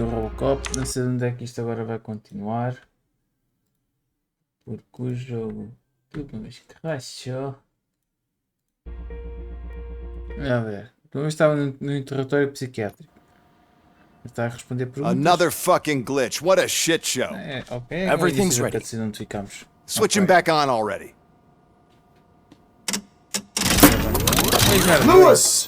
aqui o RoboCop. Não sei onde é que isto agora vai continuar. Porque o jogo... Mas que rachou. A ver. Então eu estava no interrogatório psiquiátrico. Está a responder perguntas. Another fucking glitch. What a shit show. Ok. Everything's ready. Onde ficamos. Switch him back on already. Lewis!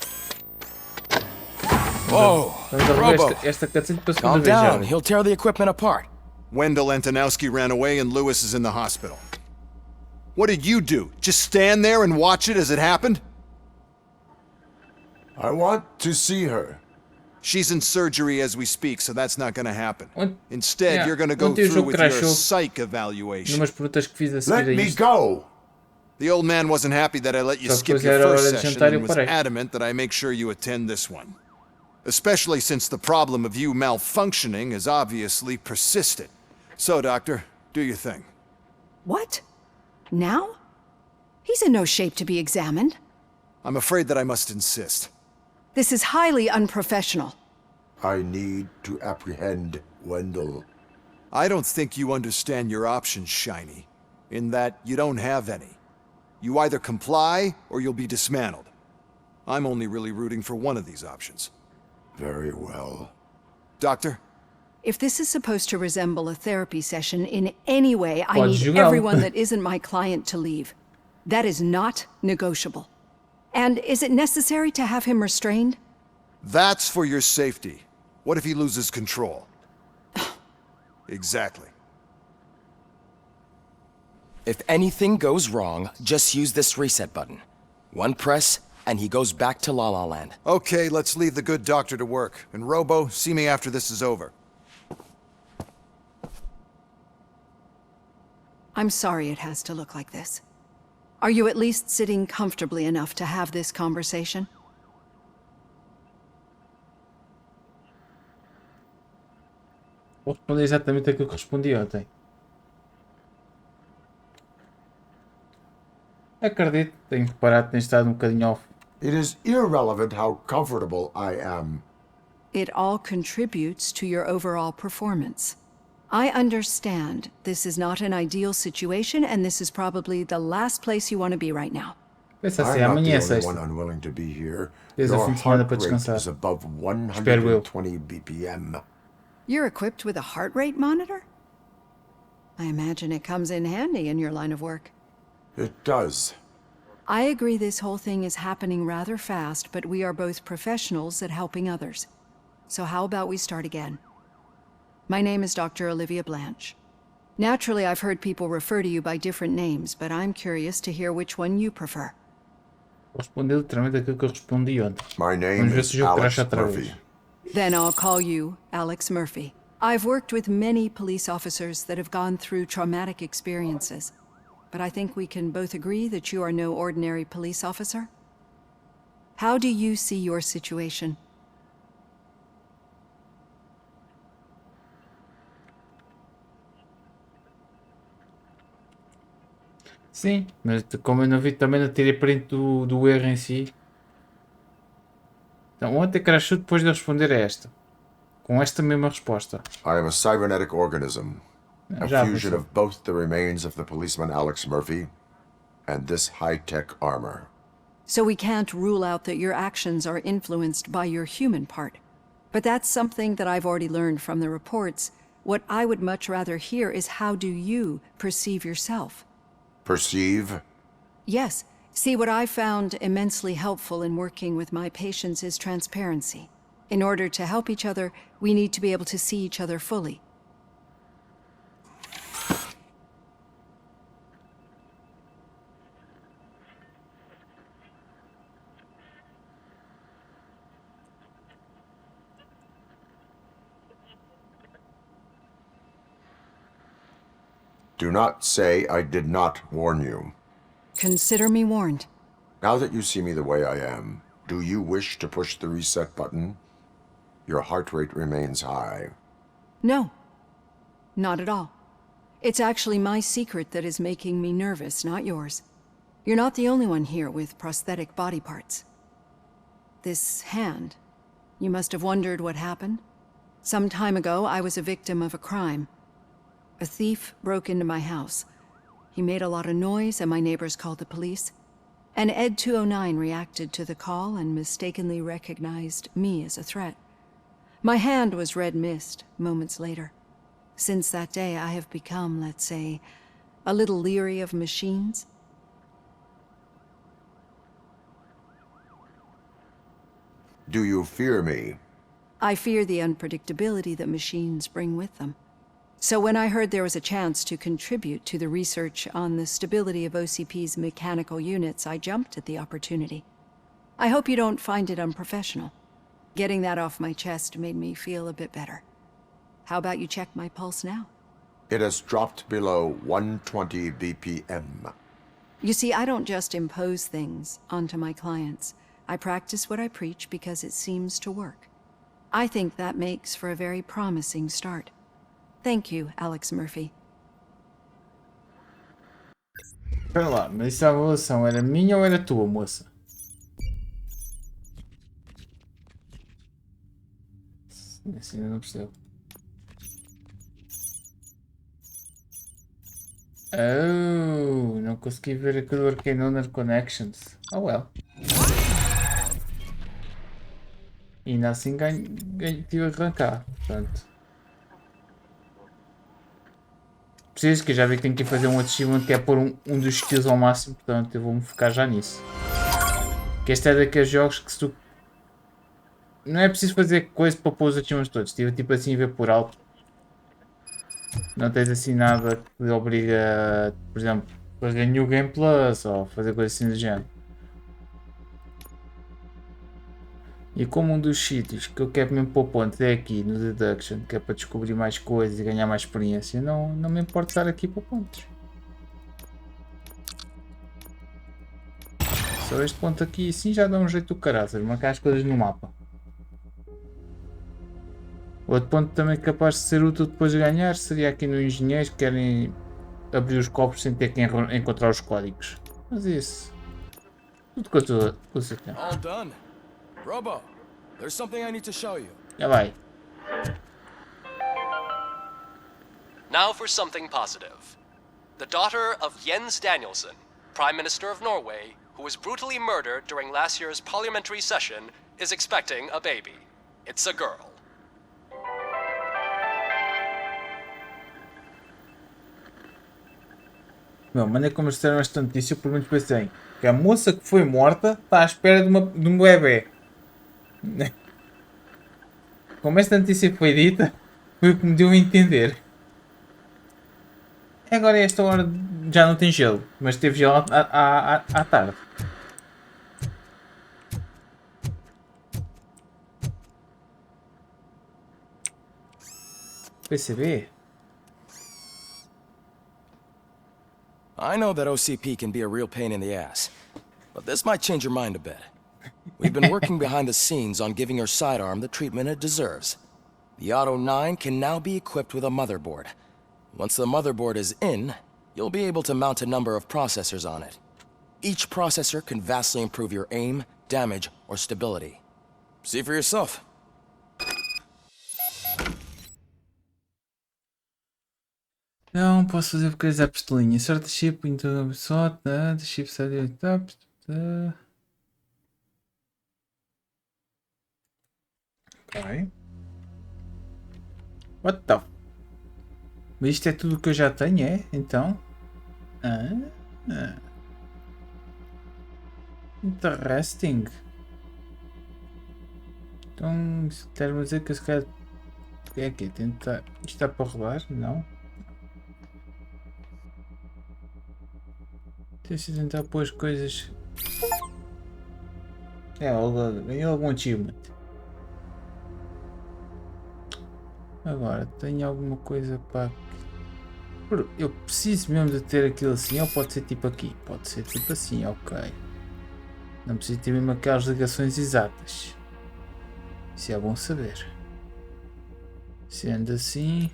Whoa, Robo. Esta cutscene para a segunda Calm vez já. down. He'll tear the equipment apart. Wendell Antonowski ran away and Lewis is in the hospital. What did you do? Just stand there and watch it as it happened? I want to see her. She's in surgery as we speak, so that's not going to happen. Instead, Yeah, you're going to go ontem o through jogo with your crashou psych evaluation. Numas perguntas que fiz a seguir Let a me isto. go! The old man wasn't happy that I let you Só skip depois your era hora first de session jantar e eu and was parei. adamant that I make sure you attend this one. Especially since the problem of you malfunctioning is obviously persistent. So, Doctor, do your thing. What? Now? He's in no shape to be examined. I'm afraid that I must insist. This is highly unprofessional. I need to apprehend Wendell. I don't think you understand your options, Shiny, in that you don't have any. You either comply or you'll be dismantled. I'm only really rooting for one of these options. Very well. Doctor? If this is supposed to resemble a therapy session in any way, I Pode need julgá-lo. everyone that isn't my client to leave. That is not negotiable. And is it necessary to have him restrained? That's for your safety. What if he loses control? Exactly. If anything goes wrong, just use this reset button. One press, and he goes back to La La Land. Okay, let's leave the good doctor to work. And Robo, see me after this is over. I'm sorry it has to look like this. Are you at least sitting comfortably enough to have this conversation? Vou responder exatamente aquilo que respondi ontem. Acredito, tenho reparado que tem estado bocadinho off. It is irrelevant how comfortable I am. It all contributes to your overall performance. I understand this is not an ideal situation, and this is probably the last place you want to be right now. Pensa I'm assim, not amanhã é the only one sexta. unwilling to be here. Tens o Your fim de semana heart para rate descansar. is above Espero eu. 120 BPM. You're equipped with a heart rate monitor? I imagine it comes in handy in your line of work. It does. I agree this whole thing is happening rather fast, but we are both professionals at helping others. So how about we start again? My name is Dr. Olivia Blanche. Naturally, I've heard people refer to you by different names, but I'm curious to hear which one you prefer. Vou responder literalmente aquilo que eu respondi ontem. My name Vamos ver is se o jogo Alex crasha outra Murphy. vez. Then I'll call you Alex Murphy. I've worked with many police officers that have gone through traumatic experiences, but I think we can both agree that you are no ordinary police officer. How do you see your situation? Sim, mas como eu não vi, também não tirei print do erro em si. Então ontem crashou depois de eu responder a esta. Com esta mesma resposta. I am a cybernetic organism, a Já fusion pensou. of both the remains of the policeman Alex Murphy and this high-tech armor. So we can't rule out that your actions are influenced by your human part. But that's something that I've already learned from the reports. What I would much rather hear is how do you perceive yourself? Perceive? Yes. See, what I found immensely helpful in working with my patients is transparency. In order to help each other, we need to be able to see each other fully. Do not say I did not warn you. Consider me warned. Now that you see me the way I am, do you wish to push the reset button? Your heart rate remains high. No. Not at all. It's actually my secret that is making me nervous, not yours. You're not the only one here with prosthetic body parts. This hand, you must have wondered what happened? Some time ago, I was a victim of a crime. A thief broke into my house. He made a lot of noise, and my neighbors called the police. And Ed 209 reacted to the call and mistakenly recognized me as a threat. My hand was red mist moments later. Since that day, I have become, let's say, a little leery of machines. Do you fear me? I fear the unpredictability that machines bring with them. So when I heard there was a chance to contribute to the research on the stability of OCP's mechanical units, I jumped at the opportunity. I hope you don't find it unprofessional. Getting that off my chest made me feel a bit better. How about you check my pulse now? It has dropped below 120 BPM. You see, I don't just impose things onto my clients. I practice what I preach because it seems to work. I think that makes for a very promising start. Thank you, Alex Murphy. Espera lá, mas essa avaliação era minha ou era tua, moça? Assim eu não percebo. Oh, não consegui ver aquilo Arcane Owner Connections. Oh well. E ainda assim tive a arrancar, portanto. Preciso, que eu já vi que tenho que ir fazer um achievement que é pôr um dos skills ao máximo, portanto eu vou-me focar já nisso. Que este é daqueles jogos que se tu... Não é preciso fazer coisa para pôr os achievements todos, estive tipo assim a ver por alto. Não tens assim nada que te obriga, por exemplo, a fazer New Game Plus ou fazer coisa assim do género. E como um dos sítios que eu quero mesmo pôr pontos é aqui no Deduction, que é para descobrir mais coisas e ganhar mais experiência, não me importa estar aqui para pontos. Só este ponto aqui assim já dá um jeito do caraças, marcar as coisas no mapa. Outro ponto também capaz de ser útil depois de ganhar seria aqui no engenheiro que querem abrir os copos sem ter que encontrar os códigos. Mas isso... Tudo coisa que All done. Robo, there's something I need to show you. já vai. Now for something positive. The daughter of Jens Danielson, Prime Minister of Norway, who was brutally murdered during last year's parliamentary session, is expecting a baby. It's a girl. Meu, maneira como disseram esta notícia, eu por menos pensei que a moça que foi morta está à espera de um bebê. Como esta notícia foi dita, foi o que me deu a entender. Agora, a esta hora já não tem gelo, mas teve gelo à tarde. PCB? I know that OCP can be a real pain in the ass, but this might change your mind a bit. We've been working behind the scenes on giving your sidearm the treatment it deserves. The Auto 9 can now be equipped with a motherboard. Once the motherboard is in, you'll be able to mount a number of processors on it. Each processor can vastly improve your aim, damage, or stability. See for yourself. Não, posso fazer coisas à pistolinha. Insert chip into the slot, the chip set up. Ok. What the... Mas isto é tudo o que eu já tenho, é? Então... Interesting. Então, isso quer dizer que se calhar... É aqui, tentar... Isto está para rodar? Não. Deixa eu tentar pôr as coisas... ganhei algum achievement. Agora, tenho alguma coisa para... Eu preciso mesmo de ter aquilo assim, ou pode ser tipo aqui? Pode ser tipo assim, ok. Não preciso ter mesmo aquelas ligações exatas. Isso é bom saber. Sendo assim...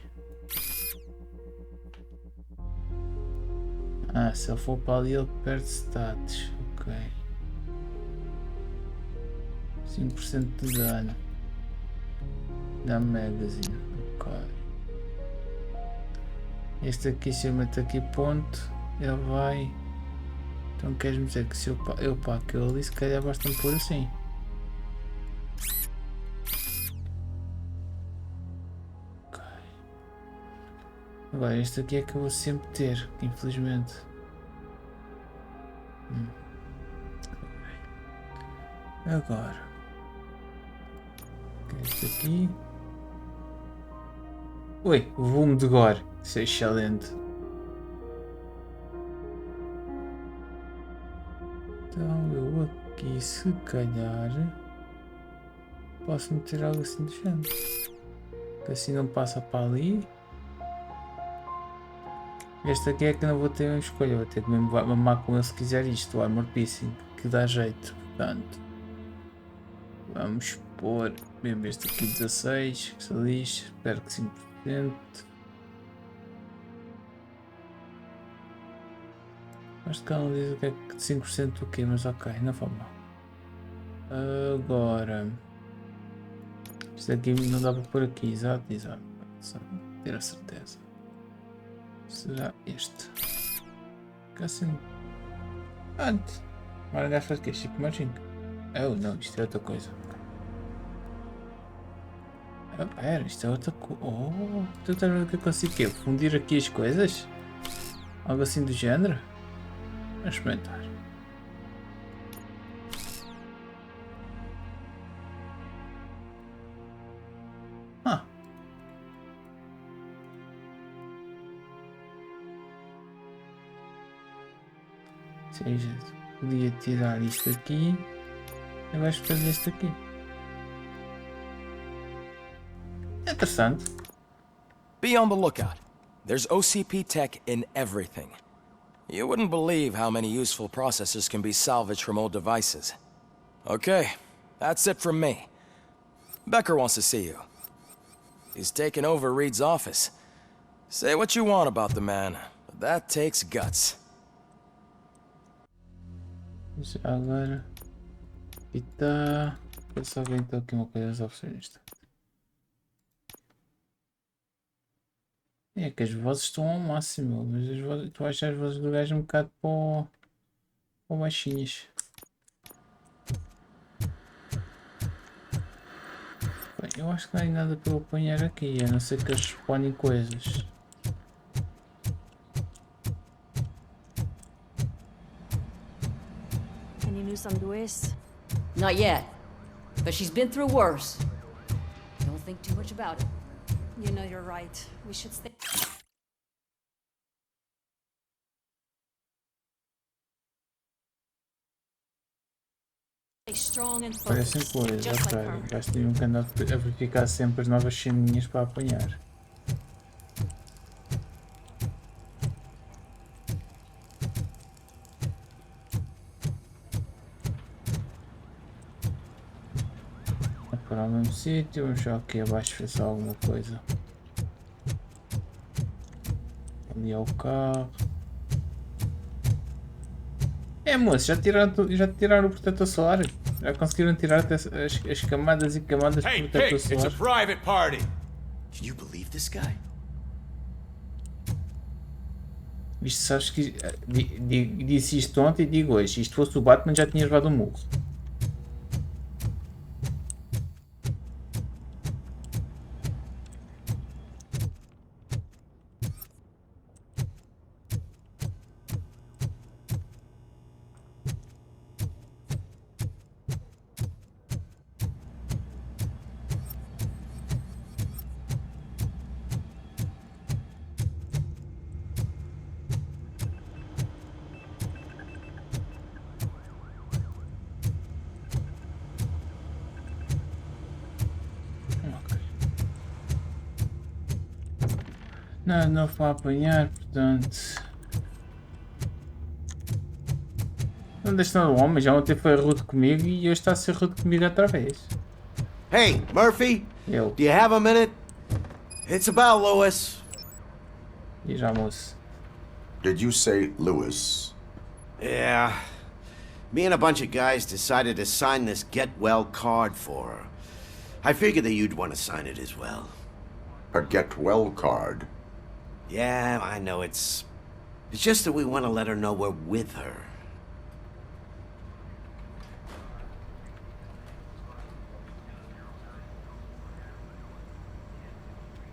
Ah, se ele for para ali ele perde status, ok. 5% de dano. Da magazine. Ok. Este aqui chama-te aqui ponto. Ele vai. Então queres-me dizer que se eu pá aquele ali, se calhar basta-me pôr assim. Ok. Agora este aqui é que eu vou sempre ter, infelizmente. Agora. Este aqui. Ui, o volume de gore. Isso é excelente. Então eu aqui se calhar posso meter algo assim do género. Que assim não passa para ali. Este aqui é que não vou ter uma escolha, vou ter que mesmo mamar com ele se quiser isto, o armor piercing, que dá jeito, portanto. Vamos pôr mesmo este aqui 16, que se lixe, espero que 5%. Acho que ela não diz o que é que 5% do que, mas ok, não foi mal. Agora, isto aqui não dá para pôr aqui, exato, só ter a certeza. Será este? Fica assim. Antes. Agora gajo faz o que? Tipo margin. Oh não, isto é outra coisa. Oh, pera, isto é outra coisa. Oh, tu estás vendo que eu consigo quê? Fundir aqui as coisas? Algo assim do género? Vamos experimentar. Ah. Ou seja, podia tirar isto aqui e vais fazer isto aqui. Interessante. Be on the lookout. There's OCP tech in everything. You wouldn't believe how many useful processors can be salvaged from old devices. Okay, that's it from me. Becker wants to see you. He's taken over Reed's office. Say what you want about the man, but that takes guts. Já agora. E tá. Eu só ver então aqui uma coisa das opções. É que as vozes estão ao máximo, mas as vozes, tu achas as vozes do gajo um bocado para baixinhas. Bem, eu acho que não há nada para eu apanhar aqui, a não ser que eles respondem coisas. Any news on Luis? Not yet, but she's been through worse. Don't think too much about it. You know you're right. We should stay strong and Parecem focused, coisas, just like ok. her. Gasto de um que andar a verificar sempre as novas ceninhas para apanhar. Para o mesmo sítio, vamos já aqui abaixo ver se há alguma coisa. Ali é o carro. É moço, já tiraram o protetor solar? Já conseguiram tirar até as camadas e camadas de protetor solar? private party. Can you believe this guy? Isto sabes que disse isto ontem e digo hoje. Isto fosse o Batman já tinha levado um murro. Não vou apanhar, portanto. Não deixa o homem, já ontem foi rude comigo e hoje está a ser rude comigo outra vez. Hey, Murphy? Eu. Do you have a minute? It's about Lois. E já moço. Did you say Lewis? Yeah. Me and a bunch of guys decided to sign this get well card for her. I figured that you'd want to sign it as well. A get well card. Yeah, I know it's just that we want to let her know we're with her.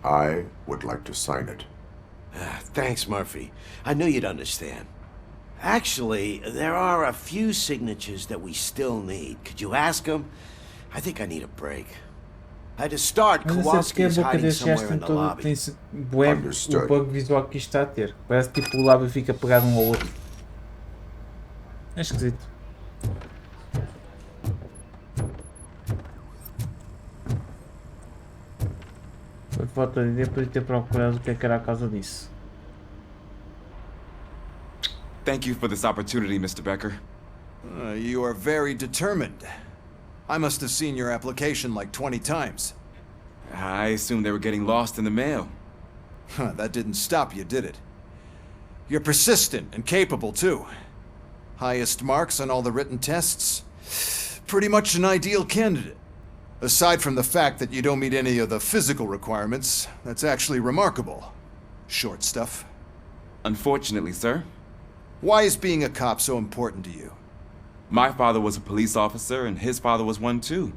I would like to sign it. Thanks, Murphy. I knew you'd understand. Actually, there are a few signatures that we still need. Could you ask them? I think I need a break. To start, Mas eu sei que a Kowalski is boca hiding deste gajo somewhere tem in the todo, lobby. tem bué o bug visual que isto está a ter. Parece que tipo, o lábio fica pegado um ao outro. É esquisito. Foi falta de ideia, podia ter procurado o que é que era a causa disso. Thank you for this opportunity, Mr. Becker. You are very determined. I must have seen your application like 20 times. I assumed they were getting lost in the mail. That didn't stop you, did it? You're persistent and capable, too. Highest marks on all the written tests. Pretty much an ideal candidate. Aside from the fact that you don't meet any of the physical requirements, that's actually remarkable. Short stuff. Unfortunately, sir. Why is being a cop so important to you? My father was a police officer, and his father was one too.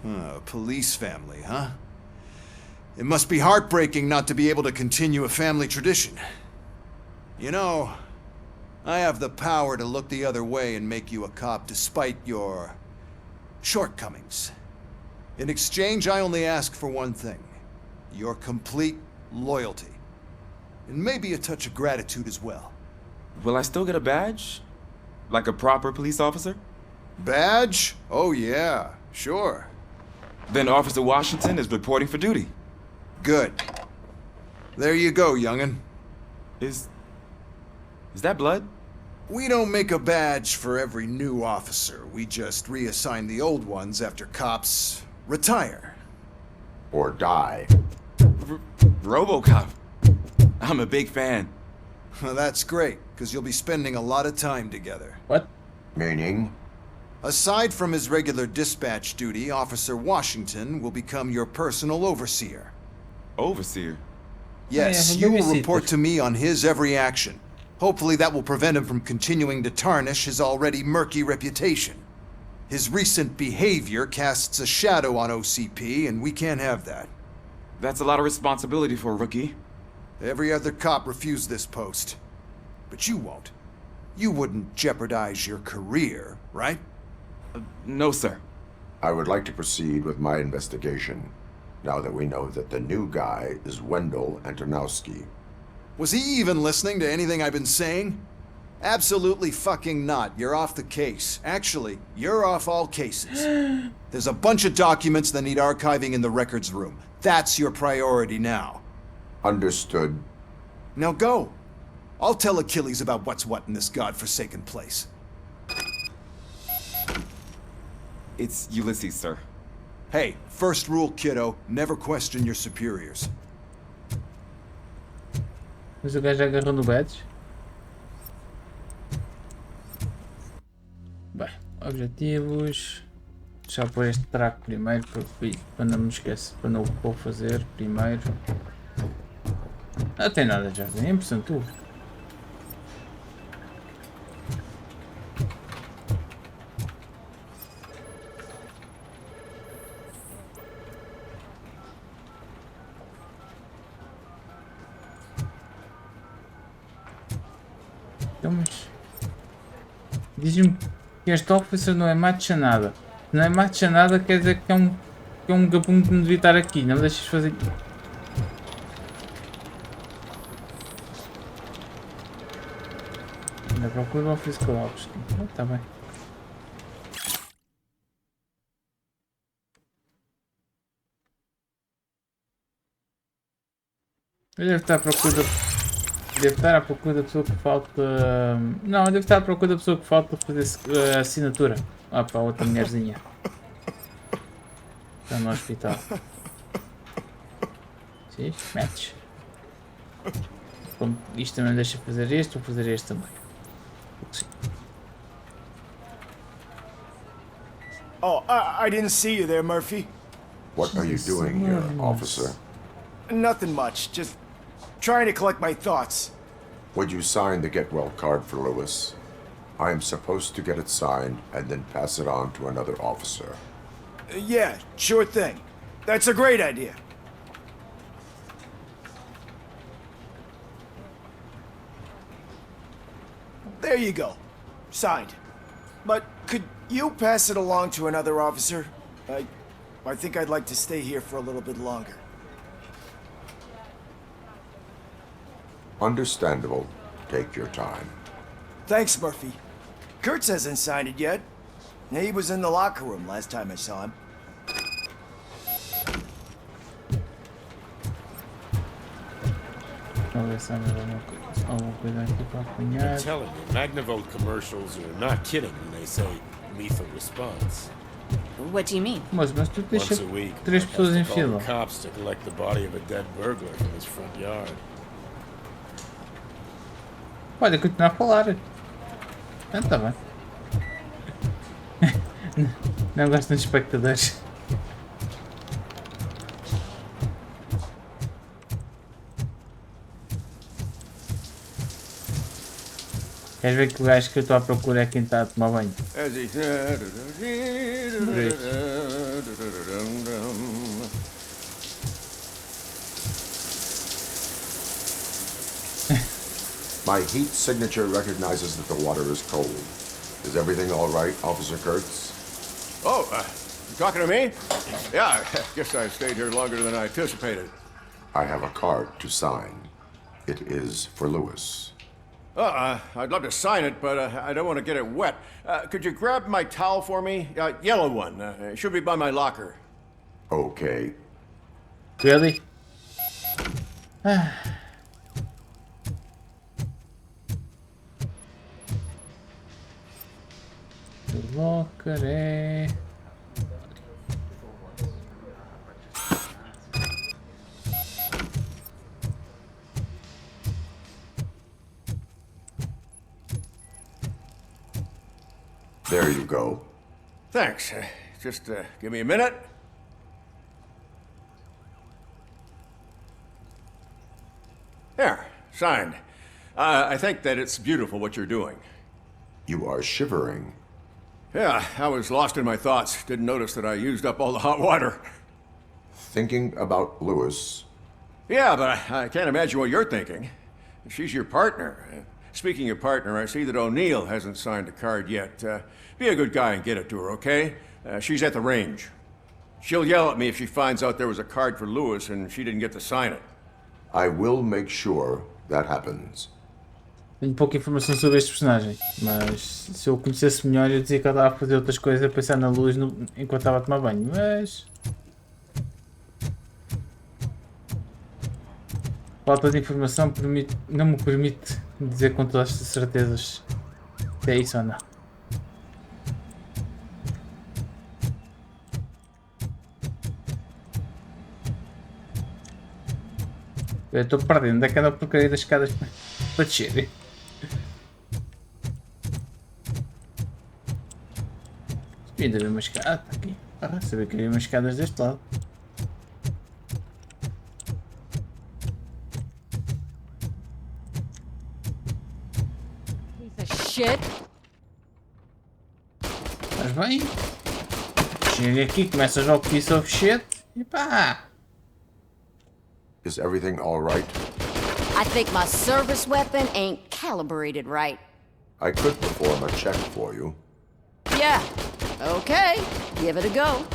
A police family, huh? It must be heartbreaking not to be able to continue a family tradition. You know, I have the power to look the other way and make you a cop despite your shortcomings. In exchange, I only ask for one thing. Your complete loyalty. And maybe a touch of gratitude as well. Will I still get a badge? Like a proper police officer? Badge? Oh yeah, sure. Then Officer Washington is reporting for duty. Good. There you go, young'un. Is that blood? We don't make a badge for every new officer. We just reassign the old ones after cops retire. Or die. RoboCop. I'm a big fan. Well, that's great, because you'll be spending a lot of time together. What? Meaning? Aside from his regular dispatch duty, Officer Washington will become your personal overseer. Overseer? Yes, Yeah, you will report to me on his every action. Hopefully that will prevent him from continuing to tarnish his already murky reputation. His recent behavior casts a shadow on OCP, and we can't have that. That's a lot of responsibility for a rookie. Every other cop refused this post. But you won't. You wouldn't jeopardize your career, right? No, sir. I would like to proceed with my investigation, now that we know that the new guy is Wendell Antonowski. Was he even listening to anything I've been saying? Absolutely fucking not. You're off the case. Actually, you're off all cases. There's a bunch of documents that need archiving in the records room. That's your priority now. Understood. Now go. I'll tell Achilles about what's what in this godforsaken place. It's Ulysses, sir. Hey, first rule, kiddo, never question your superiors. Mas o gajo agarrou no badge? Bem, objetivos. Deixa eu pôr este track primeiro para não me esquecer, para não o vou fazer primeiro. Não tem nada já, é impressão tu. Então, mas diz-me que este officer não é matcha nada. Não é matcha nada, quer dizer que é um gabum que não devia estar aqui. Não me deixes fazer. Ainda procuro o office collapse. Está bem. Eu devo estar à procura Deve estar à procura da pessoa que falta. Não, deve estar à procura da pessoa que falta para fazer a assinatura. Ah, para a outra mulherzinha. Está no hospital. Sim, match. Como isto também deixa fazer este, vou fazer este também. Sim. Oh, I didn't see you there, Murphy. What are you doing here, officer? Nothing much. Just trying to collect my thoughts. Would you sign the get well card for Lewis? I am supposed to get it signed and then pass it on to another officer. Yeah, sure thing. That's a great idea. There you go. Signed. But could you pass it along to another officer? I think I'd like to stay here for a little bit longer. Understandable. Take your time. Thanks, Murphy. Kurtz hasn't signed it yet. He was in the locker room last time I saw him. Alguma coisa aqui para apanhar. I'm telling you, Magnavolt commercials are not kidding when they say lethal response. What do you mean? Mas tu deixa Once a week, três Mike pessoas has em to call fila. the cops to collect the body of a dead burglar from his front yard. Pode continuar a falar. Ah, tá bem. Não gosto de espectadores. Queres ver que o gajo que eu estou à procura é quem está a tomar banho? My heat signature recognizes that the water is cold. Is everything all right, Officer Kurtz? Oh, you talking to me? Yeah, I guess I stayed here longer than I anticipated. I have a card to sign. It is for Lewis. I'd love to sign it, but I don't want to get it wet. Could you grab my towel for me? Yellow one. It should be by my locker. Okay. Really? Locker é... There you go. Thanks. Just give me a minute. There, signed. I think that it's beautiful what you're doing. You are shivering. Yeah, I was lost in my thoughts. Didn't notice that I used up all the hot water. Thinking about Lewis. Yeah, but I can't imagine what you're thinking. She's your partner. Speaking of partner, I see that O'Neill hasn't signed a card yet. Be a good guy and get it to her, okay? She's at the range. She'll yell at me if she finds out there was a card for Lewis and she didn't get to sign it. I will make sure that happens. Tenho pouca informação sobre este personagem, mas se eu o conhecesse melhor eu dizia que ele estava a fazer outras coisas, a pensar na luz enquanto estava a tomar banho, mas... Falta de informação não me permite dizer com todas as certezas se é isso ou não. Eu estou perdendo daquela porcaria das escadas para descer. Devia haver uma escada. Ah, está aqui. Ah, sabia que havia umas escadas deste lado. Shit. Estás bem? Chega aqui, começa já o piece of shit e pá! Is everything all right? I think my service weapon ain't calibrated right. I could perform a check for you. Yeah. Okay. Give it a go.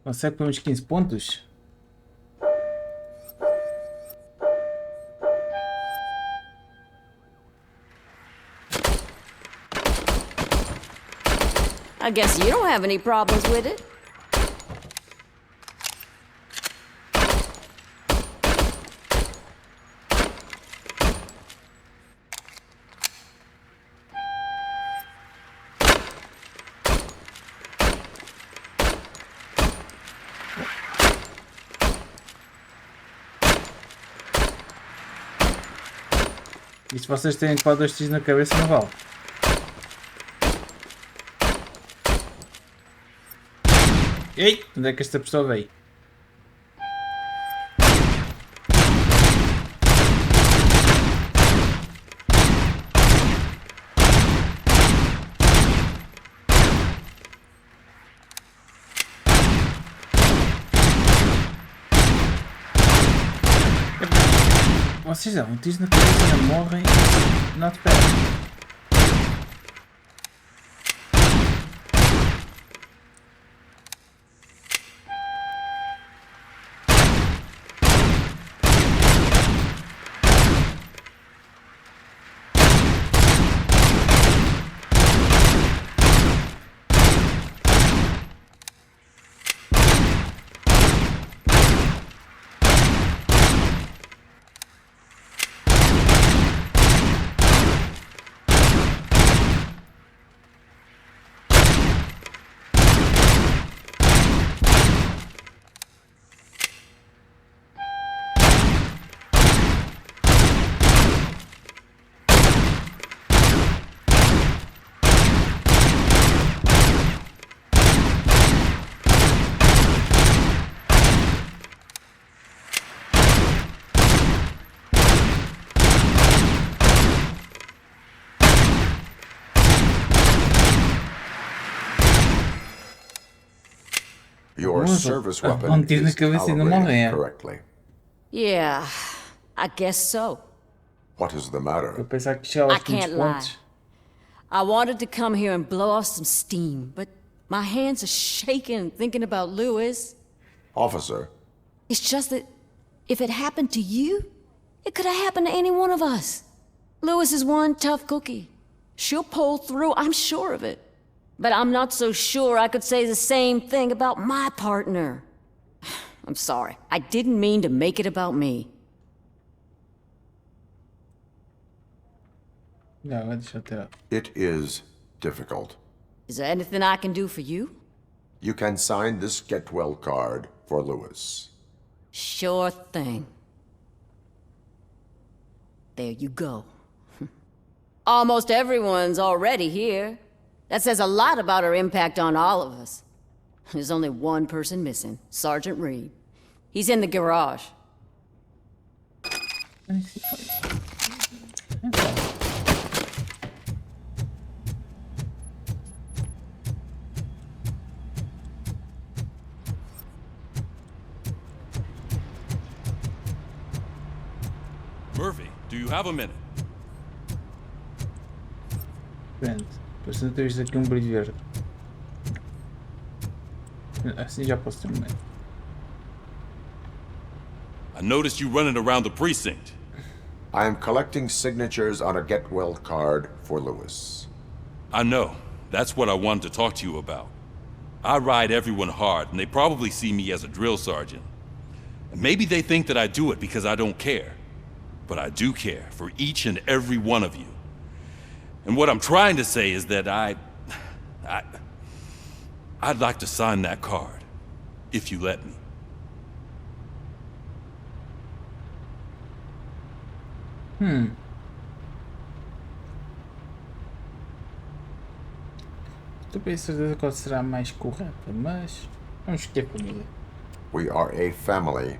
Consegue pelo menos 15 pontos? I guess you don't have any problems with it. E se vocês têm que levar 2 tiros na cabeça, não vale. Ei! Onde é que esta pessoa veio? Vocês dão um tiro na cabeça e não morrem. Not bad. Your service weapon Um tiro na is cabeça e não calibrated morrem. correctly. Yeah, I guess so. What is the matter? Eu pensava que já I aos 20 can't lie. pontos. I wanted to come here and blow off some steam, but my hands are shaking thinking about Lewis. Officer, It's just that if it happened to you, it could have happened to any one of us. Lewis is one tough cookie. She'll pull through, I'm sure of it. But I'm not so sure I could say the same thing about my partner. I'm sorry. I didn't mean to make it about me. Não, deixa eu tirar. it is difficult. Is there anything I can do for you? You can sign this get well card for Lewis. Sure thing. There you go. Almost everyone's already here. That says a lot about her impact on all of us. There's only one person missing, Sergeant Reed. He's in the garage. Murphy, do you have a minute? Pronto. Depois não temos aqui brilho verde. Assim já posso terminar. I noticed you running around the precinct. I am collecting signatures on a get well card for Lewis. I know. That's what I wanted to talk to you about. I ride everyone hard, and they probably see me as a drill sergeant. And maybe they think that I do it because I don't care. But I do care for each and every one of you. And what I'm trying to say is that I'd like to sign that card, if you let me. Estou bem certeza qual será a mais correta, mas vamos escolher família. We are a family.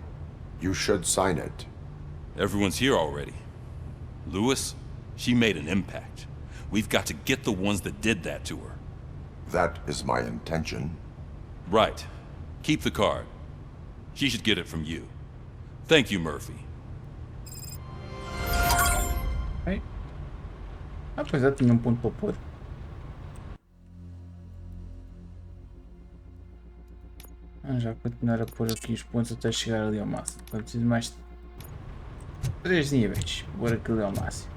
You should sign it. Everyone's here already. Lewis, she made an impact. We've got to get the ones that did that to her. That is my intention. Right. Keep the card. She should get it from you. Thank you, Murphy. Ok. Ah, pois é, tinha um ponto para pôr. Vamos já continuar a pôr aqui os pontos até chegar ali ao máximo. Então preciso de mais 3 níveis. Vou pôr aquilo ao máximo.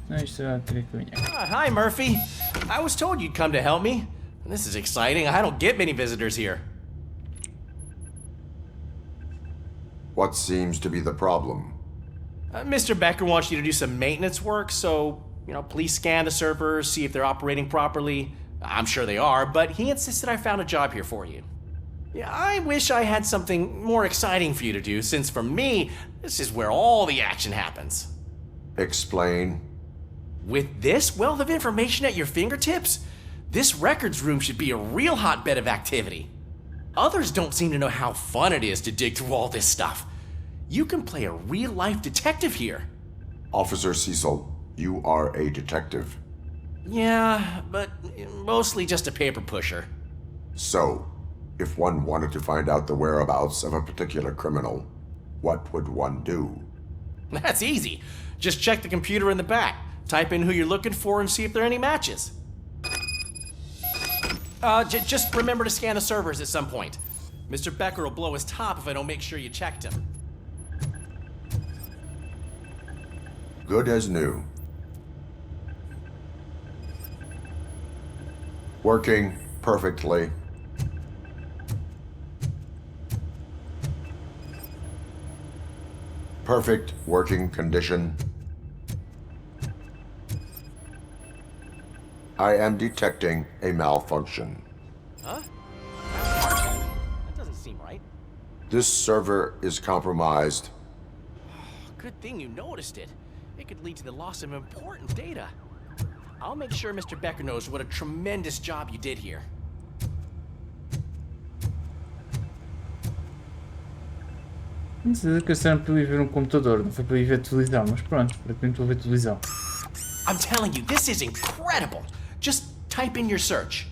Não, isto já queria que vinha. Hi, Murphy. I was told you'd come to help me. This is exciting. I don't get many visitors here. What seems to be the problem? Mr. Becker wants you to do some maintenance work, so, please scan the servers, see if they're operating properly. I'm sure they are, but he insisted I found a job here for you. Yeah, I wish I had something more exciting for you to do, since for me, this is where all the action happens. Explain. With this wealth of information at your fingertips, this records room should be a real hotbed of activity. Others don't seem to know how fun it is to dig through all this stuff. You can play a real-life detective here. Officer Cecil, you are a detective. Yeah, but mostly just a paper pusher. So, if one wanted to find out the whereabouts of a particular criminal, what would one do? That's easy. Just check the computer in the back, type in who you're looking for, and see if there are any matches. Just remember to scan the servers at some point. Mr. Becker will blow his top if I don't make sure you checked him. Good as new. Working perfectly. Perfect working condition. I am detecting a malfunction. Huh? That doesn't seem right. This server is compromised. Good thing you noticed it. It could lead to the loss of important data. I'll make sure Mr. Becker knows what a tremendous job you did here. Não sei que eu sempre para ir ver um computador, não foi para ir ver televisão, mas pronto, para que não estou a ver televisão. I'm telling you, this is incredible. Just type in your search.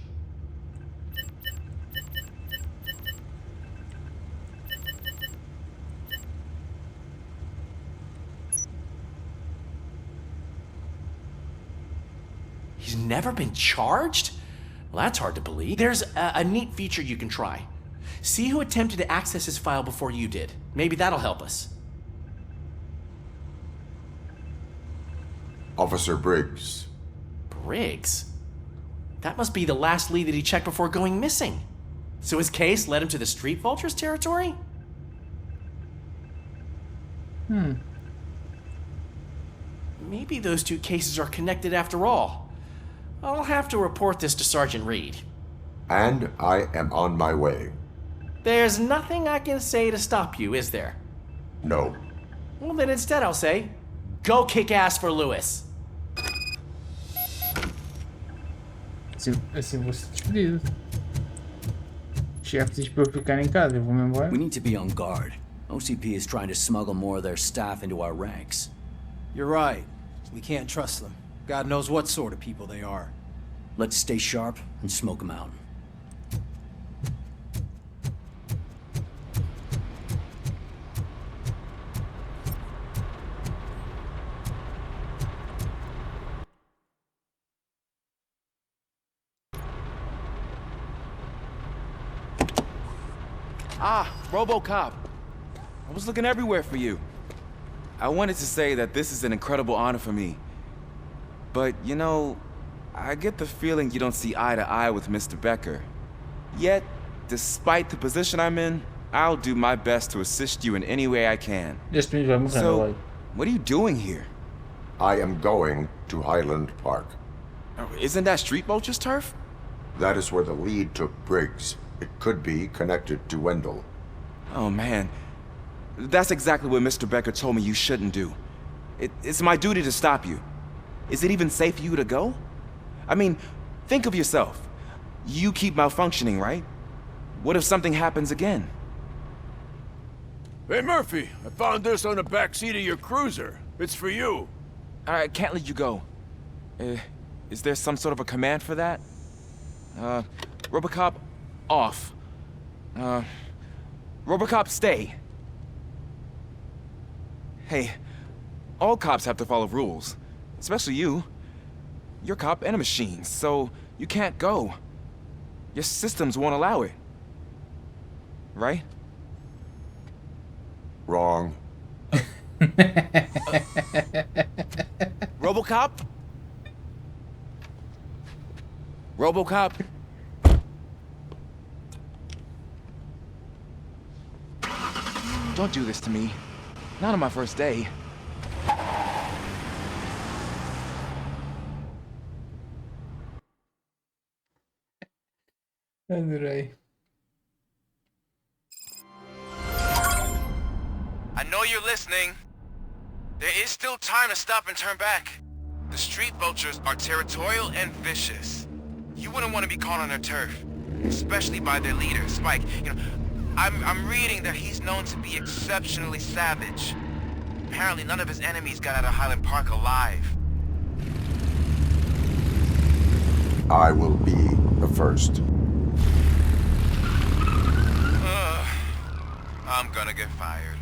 He's never been charged? Well, that's hard to believe. There's a neat feature you can try. See who attempted to access his file before you did. Maybe that'll help us. Officer Briggs. Briggs? That must be the last lead that he checked before going missing. So his case led him to the Street Vultures territory? Maybe those two cases are connected after all. I'll have to report this to Sergeant Reed. And I am on my way. There's nothing I can say to stop you, is there? No. Well, then instead I'll say, go kick ass for Lewis. Assim vou ser despedido. Chefe diz para eu ficar em casa, eu vou-me embora. We need to be on guard. OCP is trying to smuggle more of their staff into our ranks. You're right. We can't trust them. God knows what sort of people they are. Let's stay sharp and smoke them out. Ah, RoboCop. I was looking everywhere for you. I wanted to say that this is an incredible honor for me. But, you know, I get the feeling you don't see eye to eye with Mr. Becker. Yet, despite the position I'm in, I'll do my best to assist you in any way I can. So, what are you doing here? I am going to Highland Park. Oh, isn't that Street Vulture's turf? That is where the lead took Briggs. It could be connected to Wendell. Oh, man. That's exactly what Mr. Becker told me you shouldn't do. It's my duty to stop you. Is it even safe for you to go? I mean, think of yourself. You keep malfunctioning, right? What if something happens again? Hey, Murphy, I found this on the back seat of your cruiser. It's for you. I can't let you go. Is there some sort of a command for that? RoboCop, off. RoboCop, stay. Hey, all cops have to follow rules. Especially you. You're a cop and a machine, so you can't go. Your systems won't allow it. Right? Wrong. RoboCop? RoboCop? Don't do this to me. Not on my first day. Adorei. I know you're listening. There is still time to stop and turn back. The street vultures are territorial and vicious. You wouldn't want to be caught on their turf, especially by their leader, Spike. You know, I'm reading that he's known to be exceptionally savage. Apparently none of his enemies got out of Highland Park alive. I will be the first. I'm gonna get fired.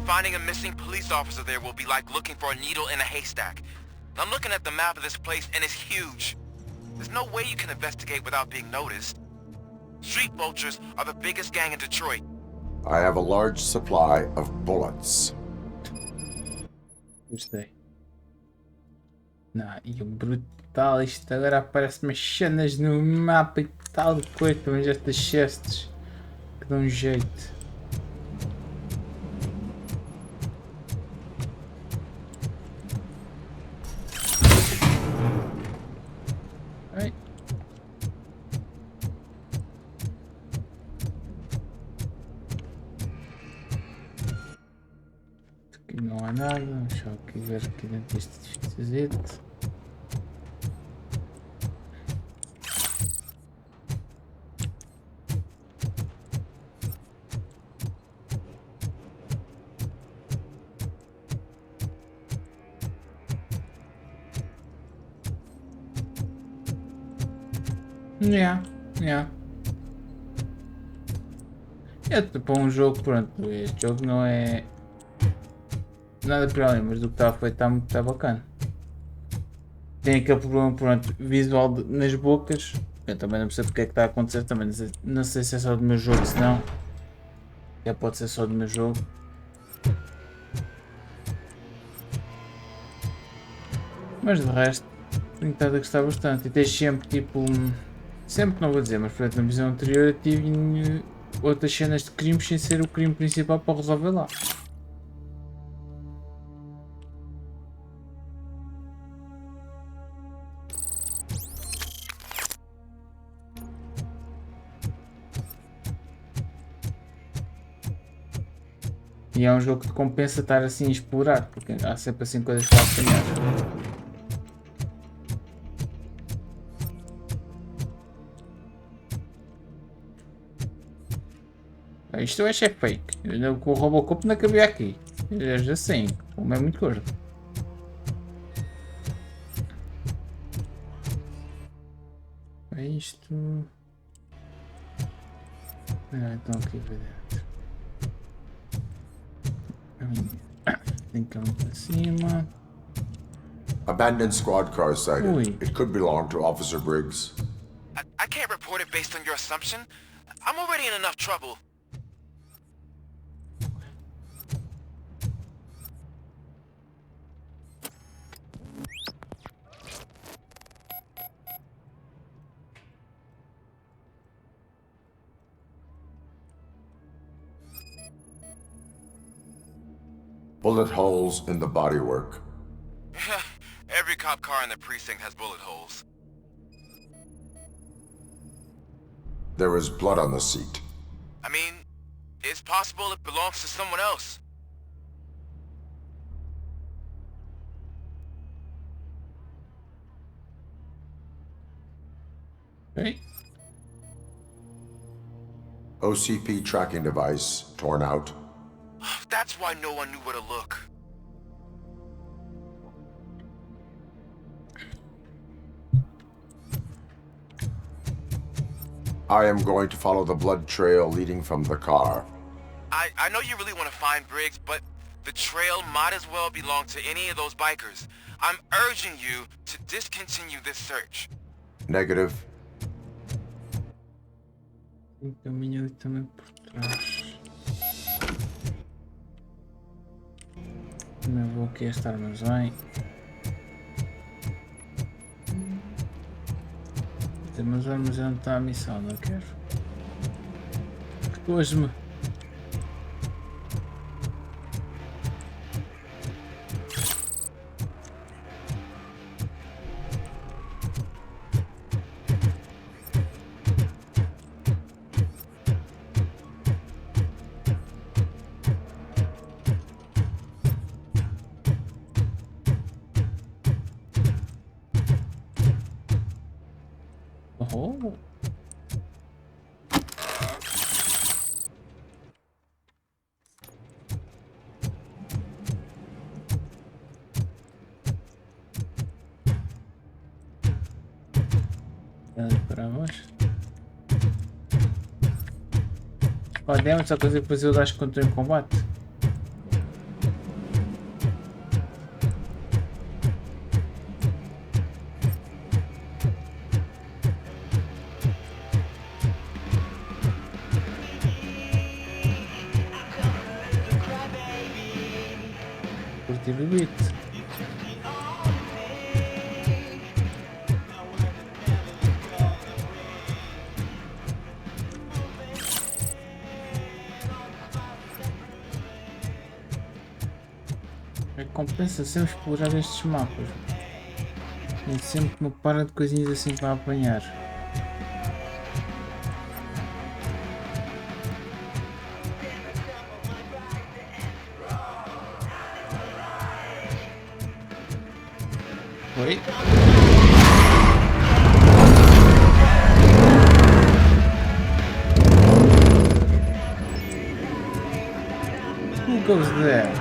Finding a missing police officer there will be like looking for a needle in a haystack. I'm looking at the map of this place and it's huge. There's no way you can investigate without being noticed. Street vultures are the biggest gang in Detroit. I have a large supply of bullets. Gostei. Não, e o brutal, isto agora aparece umas cenas no mapa e tal de coisa, pelo menos estas cestas que dão um jeito. Ai. Aqui não há nada, deixa eu aqui ver aqui dentro deste edifício. Yeah. É tipo um jogo, pronto, este jogo não é nada para além, mas do que está feito está bacana. Tem aquele problema, pronto, visual nas bocas. Eu também não percebo o que é que está a acontecer, também não sei se é só do meu jogo, se não. Já pode ser só do meu jogo. Mas de resto, tenho estado a gostar bastante. E tens sempre tipo. Sempre não vou dizer, mas por exemplo, na visão anterior eu tive outras cenas de crimes sem ser o crime principal para resolver lá. E é um jogo que te compensa estar assim a explorar, porque há sempre assim coisas para apanhar. Isto eu acho é fake. Com o RoboCop não cabia aqui. Já assim, como é muito gordo. É isto. Então aqui para dentro. Tem que ir para cima. Abandoned squad car sighted. Ui. It could belong to Officer Briggs. I can't report it based on your assumption. I'm already in enough trouble. Bullet holes in the bodywork. Every cop car in the precinct has bullet holes. There is blood on the seat. I mean, it's possible it belongs to someone else. Hey. OCP tracking device torn out. That's why no one knew where to look. I am going to follow the blood trail leading from the car. I know you really want to find Briggs, but the trail might as well belong to any of those bikers. I'm urging you to discontinue this search. Negative. Tem caminho ali também por trás. Também vou aqui a este armazém. Tem umas armas onde está a missão, não quero. Hoje-me. Oh. Para baixo. Podemos só coisa que depois eu acho que quando estou em combate. Curti o beat. Compensa sempre explorar estes mapas. Tem sempre uma para de coisinhas assim para apanhar. Oi? Who goes there?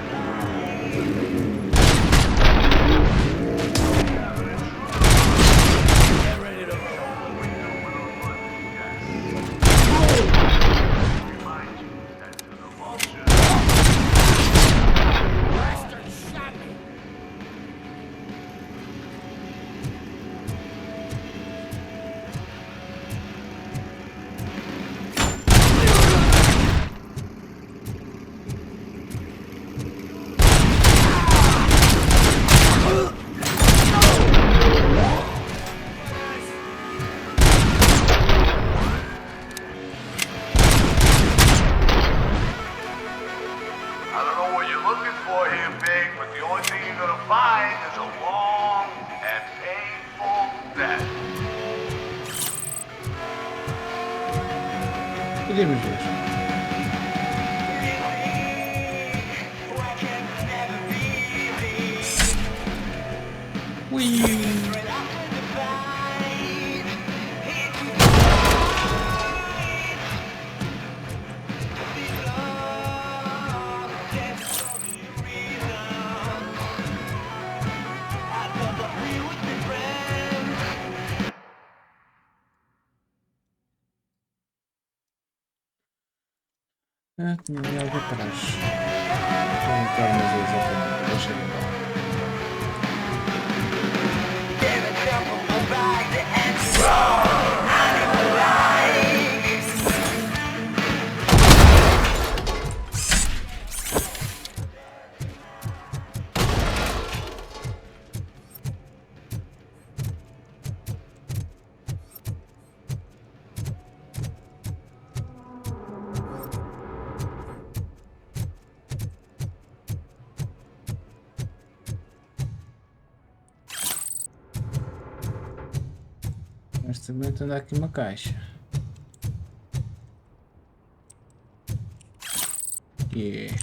Podemos ver. Ui. Ah, tinha ali algo atrás. Vou voltar umas vezes ao caminho. Deixa eu ver. Mas também anda aqui uma caixa. Yeah.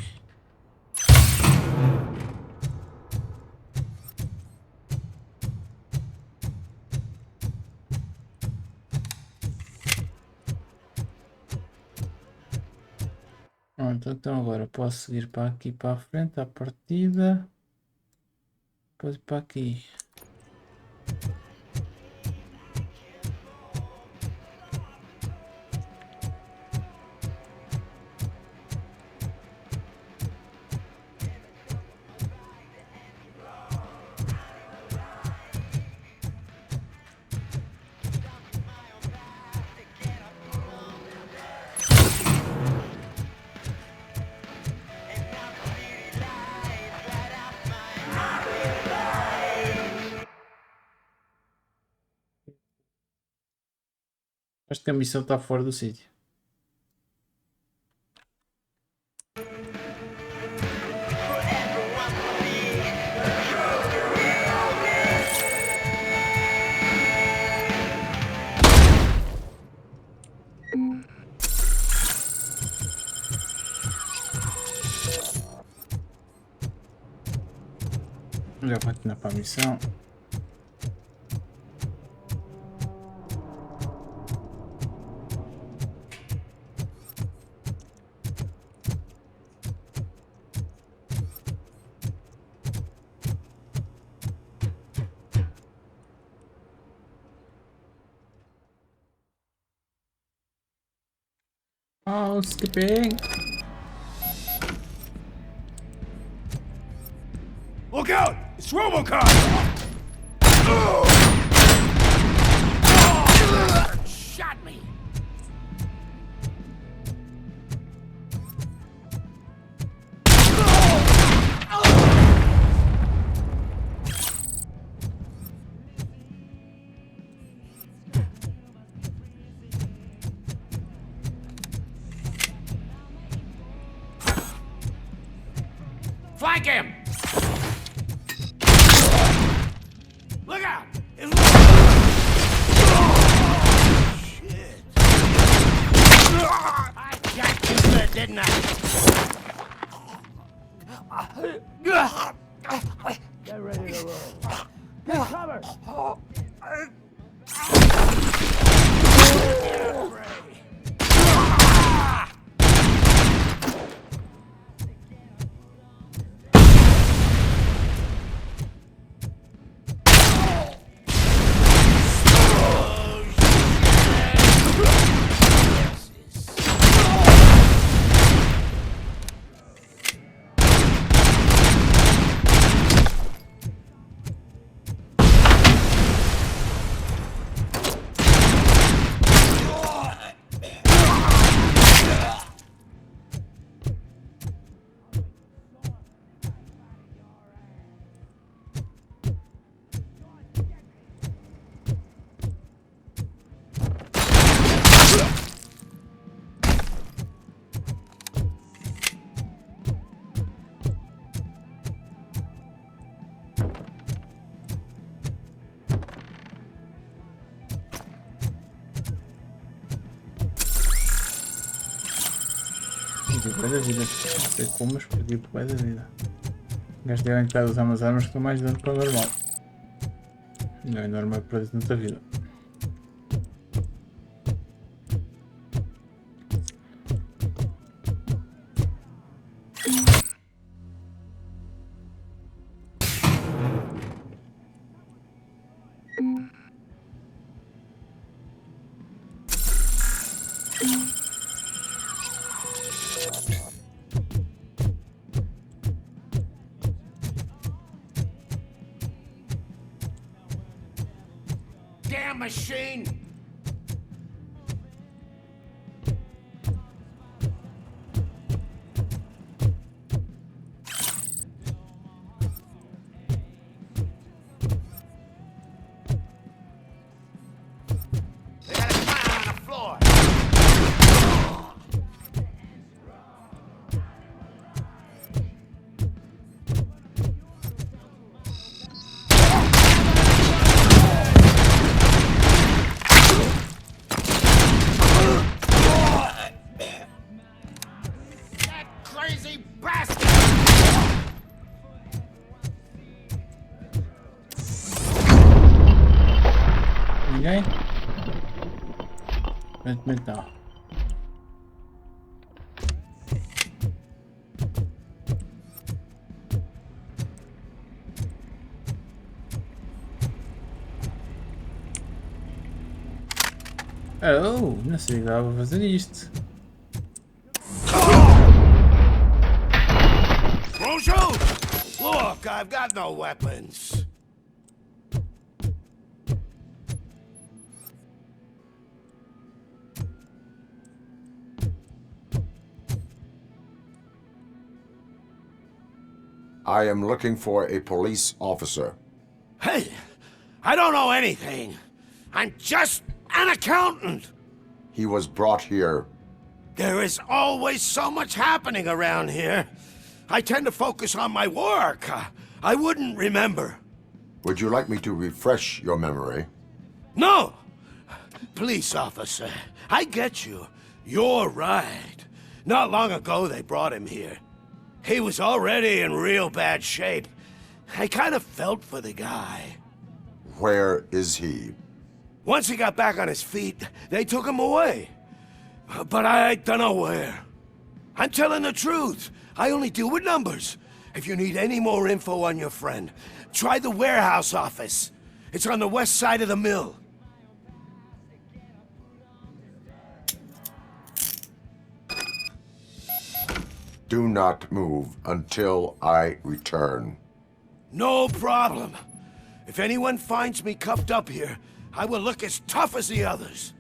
Pronto, então agora posso seguir para aqui para a frente à partida. Depois para aqui. Acho que a missão está fora do sítio. Já continuar para a missão. Oh, skipping! Look out! It's RoboCop! Shot me! Flank him! Look out! Shit! I got you good, didn't I? Get ready to roll. Get cover! Perdi bué da vida. Não sei como, mas perdi bué da vida. Gastei a metade de usar umas armas que estão mais dano para o normal. Não é normal perder tanta vida. Damn machine! They got a clown on the floor! Crazy bastard! Ninguém? Aparentemente não. Oh, não sei que dava para fazer isto. Won't shoot! Look, I've got no weapons. I am looking for a police officer. Hey, I don't know anything. I'm just an accountant. He was brought here. There is always so much happening around here. I tend to focus on my work. I wouldn't remember. Would you like me to refresh your memory? No! Police officer, I get you. You're right. Not long ago they brought him here. He was already in real bad shape. I kind of felt for the guy. Where is he? Once he got back on his feet, they took him away. But I don't know where. I'm telling the truth. I only deal with numbers. If you need any more info on your friend, try the warehouse office. It's on the west side of the mill. Do not move until I return. No problem. If anyone finds me cuffed up here, I will look as tough as the others.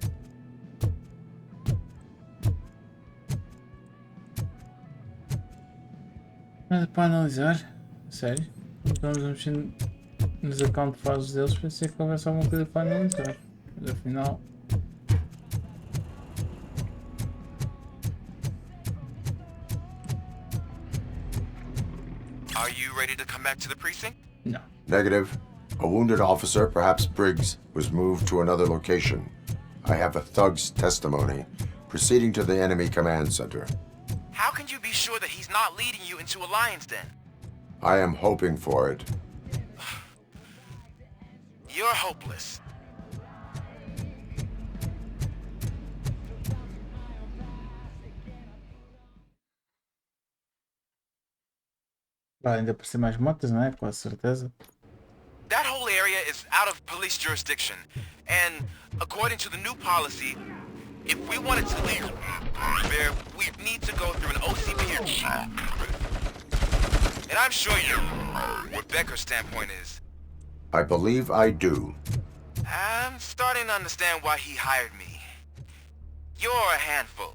Nada para analisar? Sério? Vamos mexer nos account files deles para ser que houvesse alguma coisa para analisar. Mas afinal. Are you ready to come back to the precinct? No. Negative. A wounded officer, perhaps Briggs, was moved to another location. I have a thug's testimony, proceeding to the enemy command center. How can you be sure that he's not leading you into a lion's den? I am hoping for it. You're hopeless. Vai ainda aparecer mais motas, não é? Com certeza. That whole area is out of police jurisdiction, and according to the new policy, if we wanted to leave there, we'd need to go through an OCP. And I'm sure you know what Becker's standpoint is. I believe I do. I'm starting to understand why he hired me. You're a handful.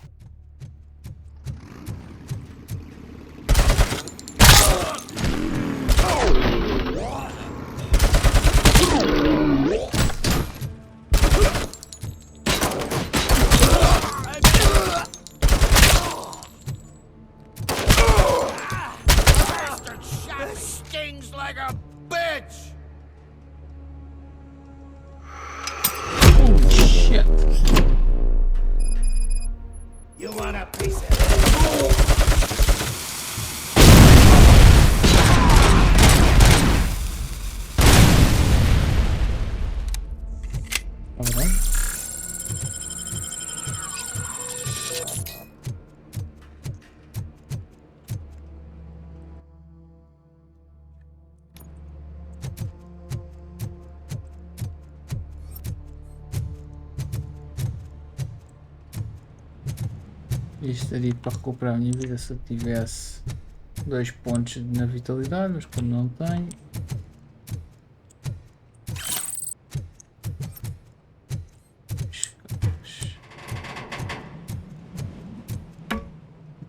That stings like a bitch! Holy shit. You want a piece of it? Isto ali para recuperar a minha vida se eu tivesse 2 pontos na vitalidade, mas como não tenho.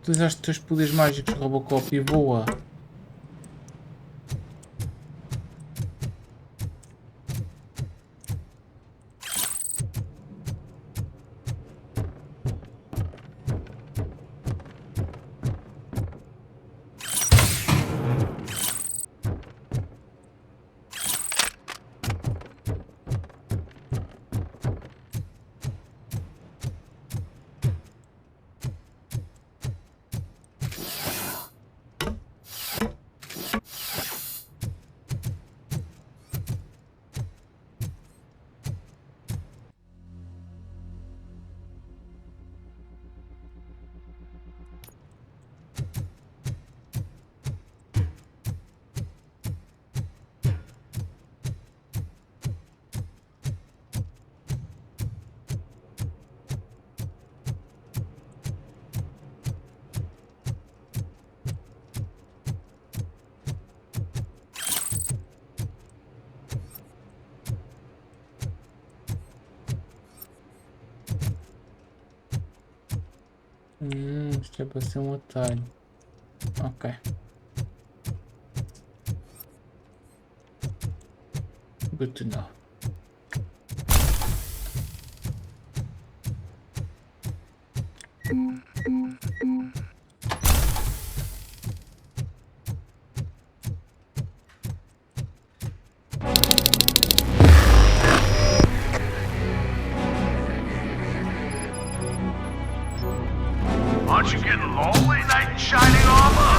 Utilizaste os teus poderes mágicos, RoboCop, e voa. Isto é para ser um atalho. Ok. Good to know. Aren't you getting lonely, knight in shining armor?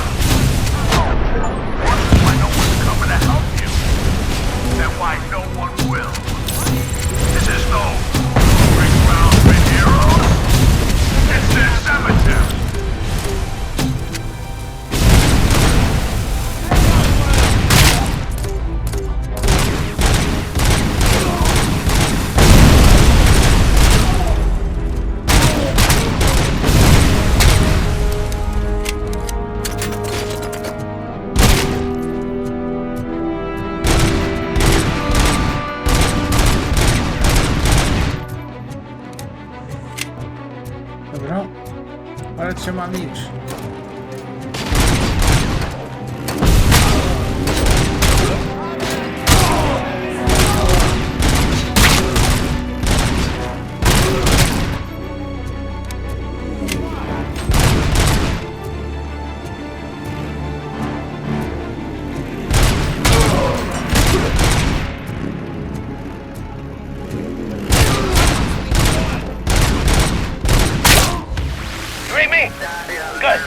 Wondering why no one's coming to help you. And why no one will. This is no big ground for heroes. It's a cemetery. Cabrão, para de chamar amigos. You ain't me? Good.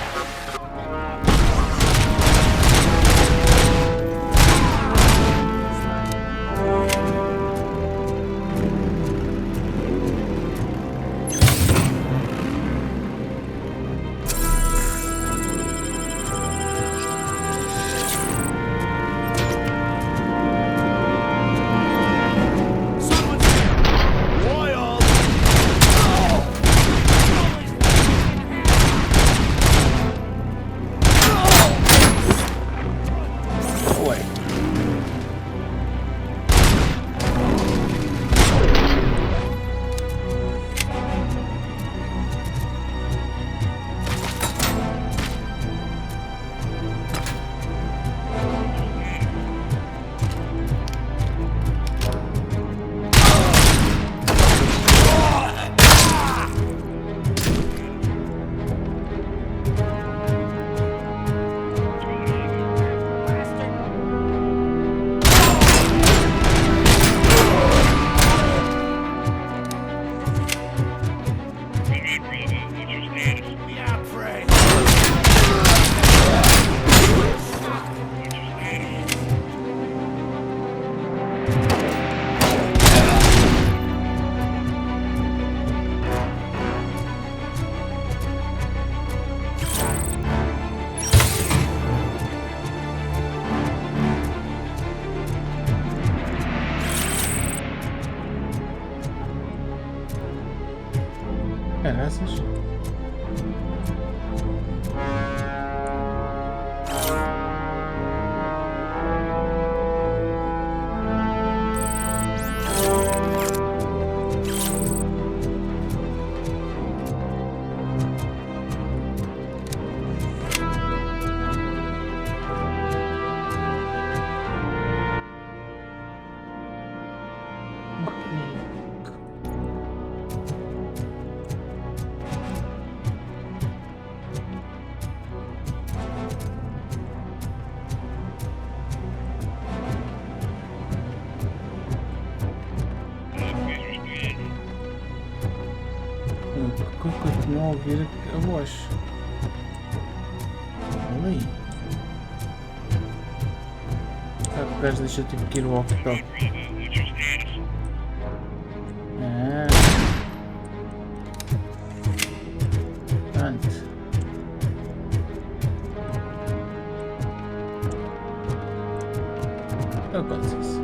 Caraças. Continuo a ouvir a voz. Olha aí. Sabe que o gajo deixou tipo que ir o walkie-talkie. Pronto. Eu gosto disso.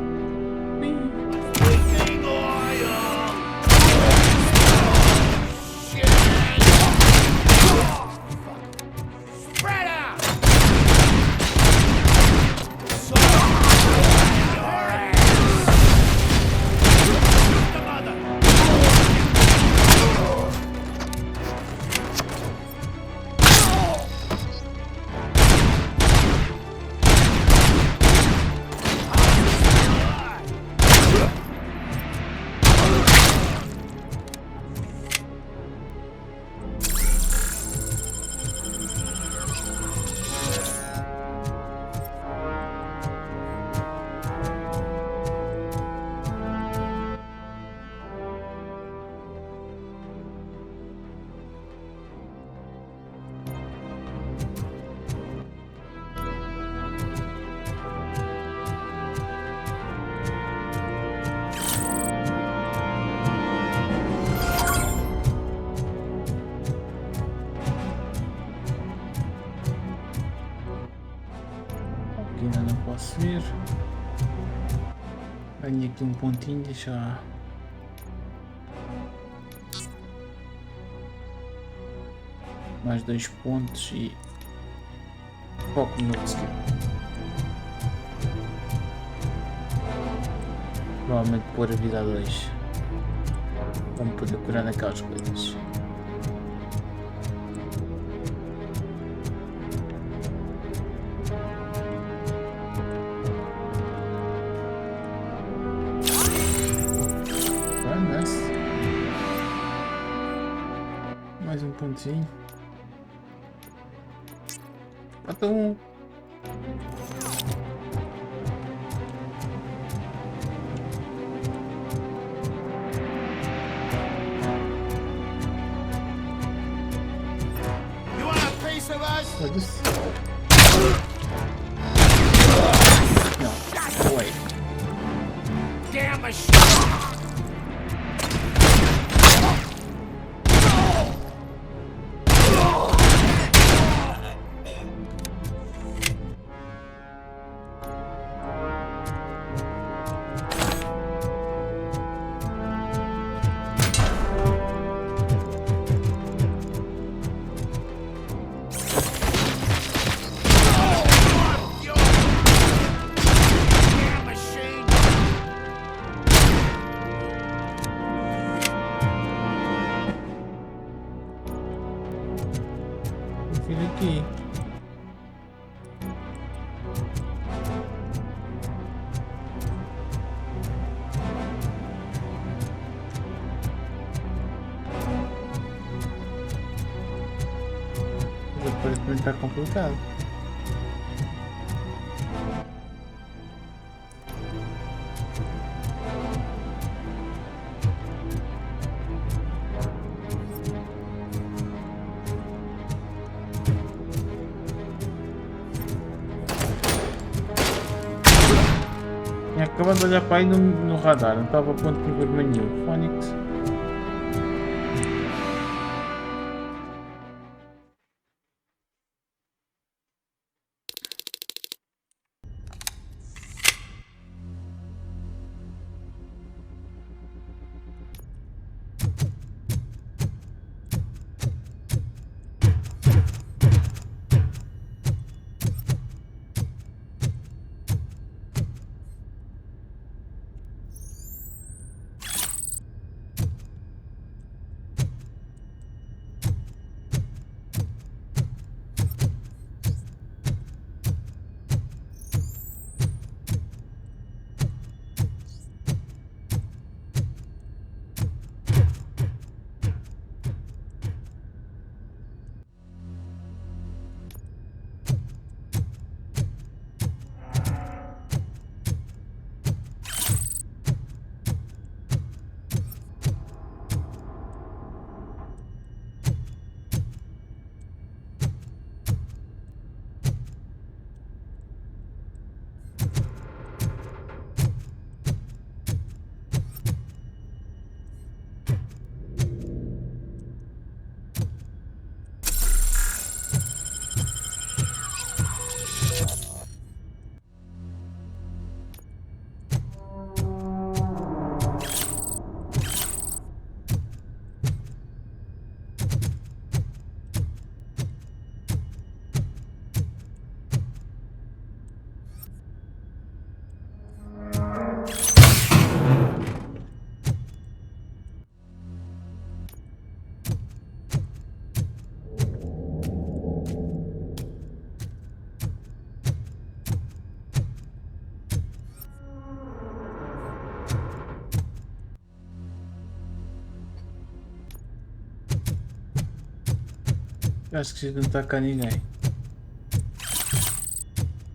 Aqui ainda não posso ver. Ganhei aqui um pontinho, deixa lá. Mais 2 pontos e foco no skill. Provavelmente pôr a vida a 2. Vamos poder curar naquelas coisas. Mais um pontinho. Falta um. You want a piece of us? No, wait. Damn machine! Confira aqui. Mas aparentemente está complicado. Tinha acabado de olhar para aí no radar, não estava a ponto de vermelho nenhum. Phonics. Acho que não está cá ninguém.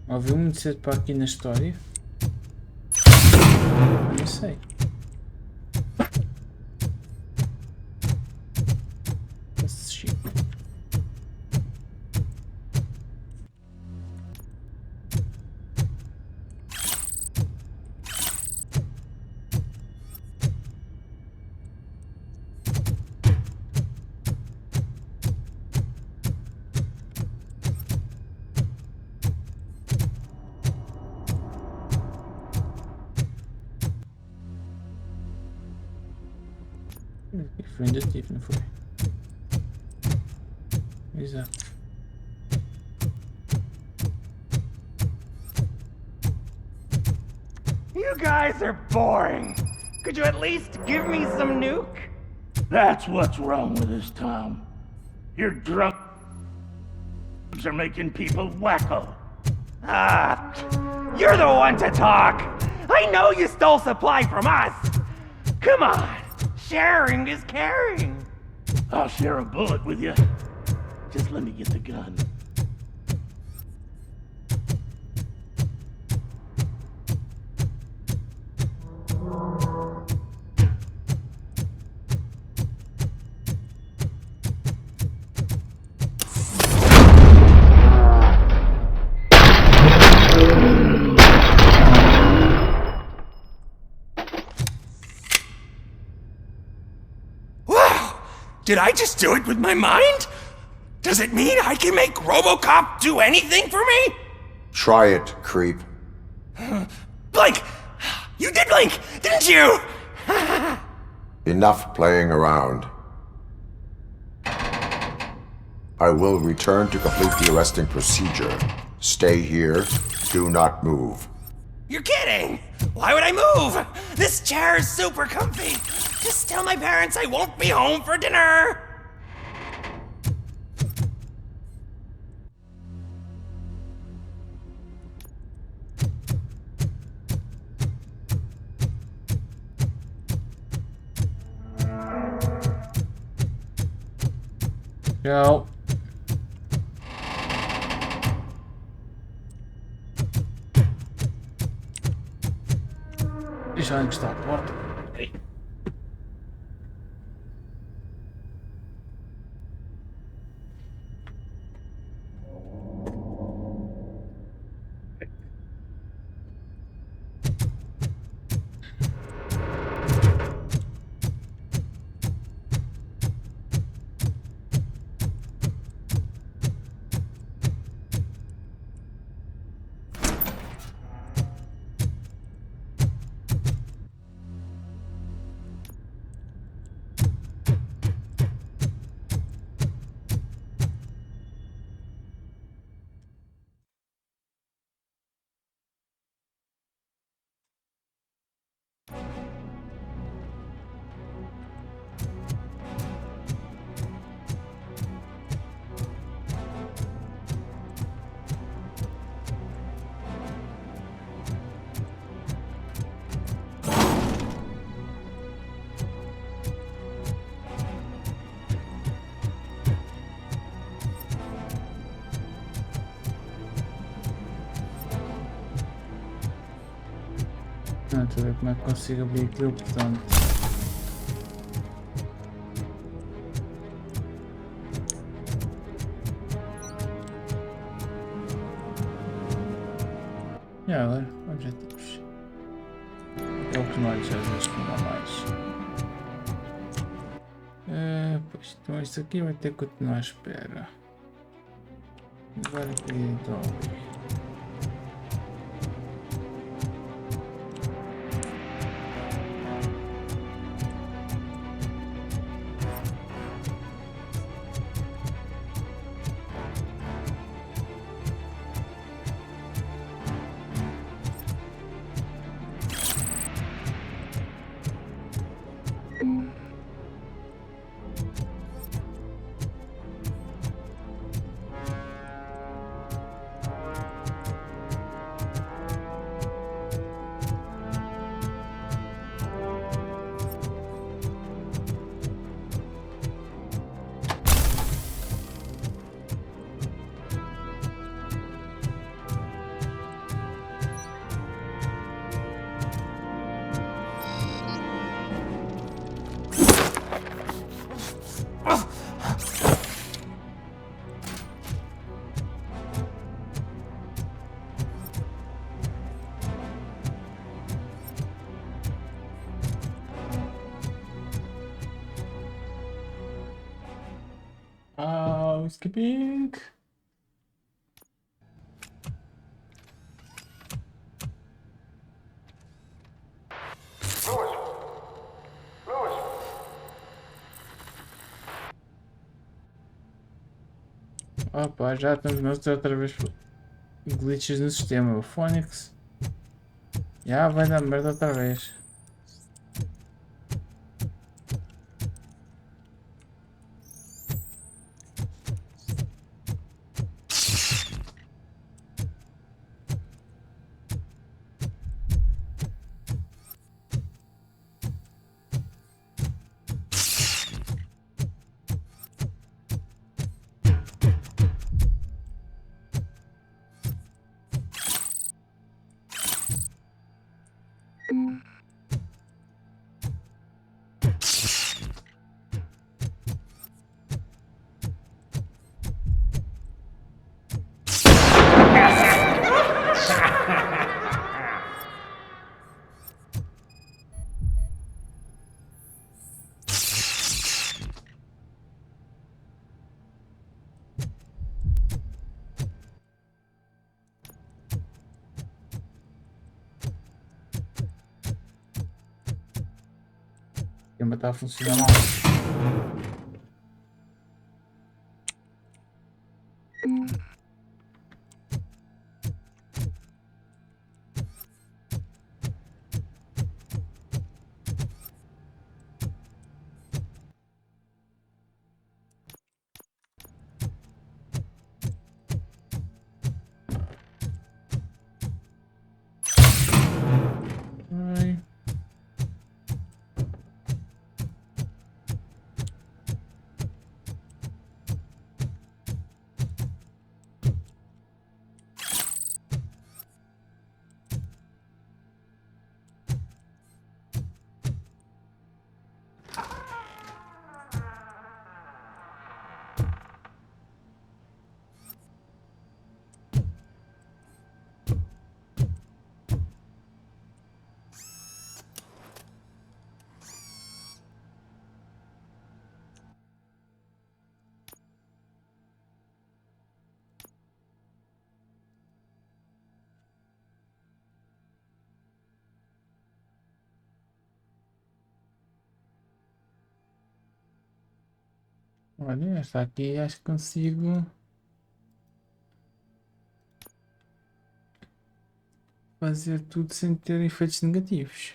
Ouviu muito cedo para aqui na história? Não sei. Assistir. vingativo, não foi? Exato. You guys are boring. Could you at least give me some nuke? That's what's wrong with this town. Your drunks are making people wacko. Ah, you're the one to talk. I know you stole supply from us. Come on, sharing is caring. I'll share a bullet with you. Just let me get the gun. Did I just do it with my mind? Does it mean I can make RoboCop do anything for me? Try it, creep. Blink! You did blink, didn't you? Enough playing around. I will return to complete the arresting procedure. Stay here. Do not move. You're kidding! Why would I move? This chair is super comfy. Just tell my parents I won't be home for dinner. Tchau. Deixa eu encostar a porta. Ok. Não, deixa eu ver como é que consigo abrir aquilo, portanto. E agora, objetivos. É o que nós às vezes não dá mais. Pois, então isto aqui vai ter que continuar à espera. Agora aqui então. Skipping. Opa, já estamos nós outra vez glitches no sistema. O Phoenix. Já vai dar merda outra vez. O sistema está a funcionar mal. Ai. Olha, esta aqui acho que consigo fazer tudo sem ter efeitos negativos.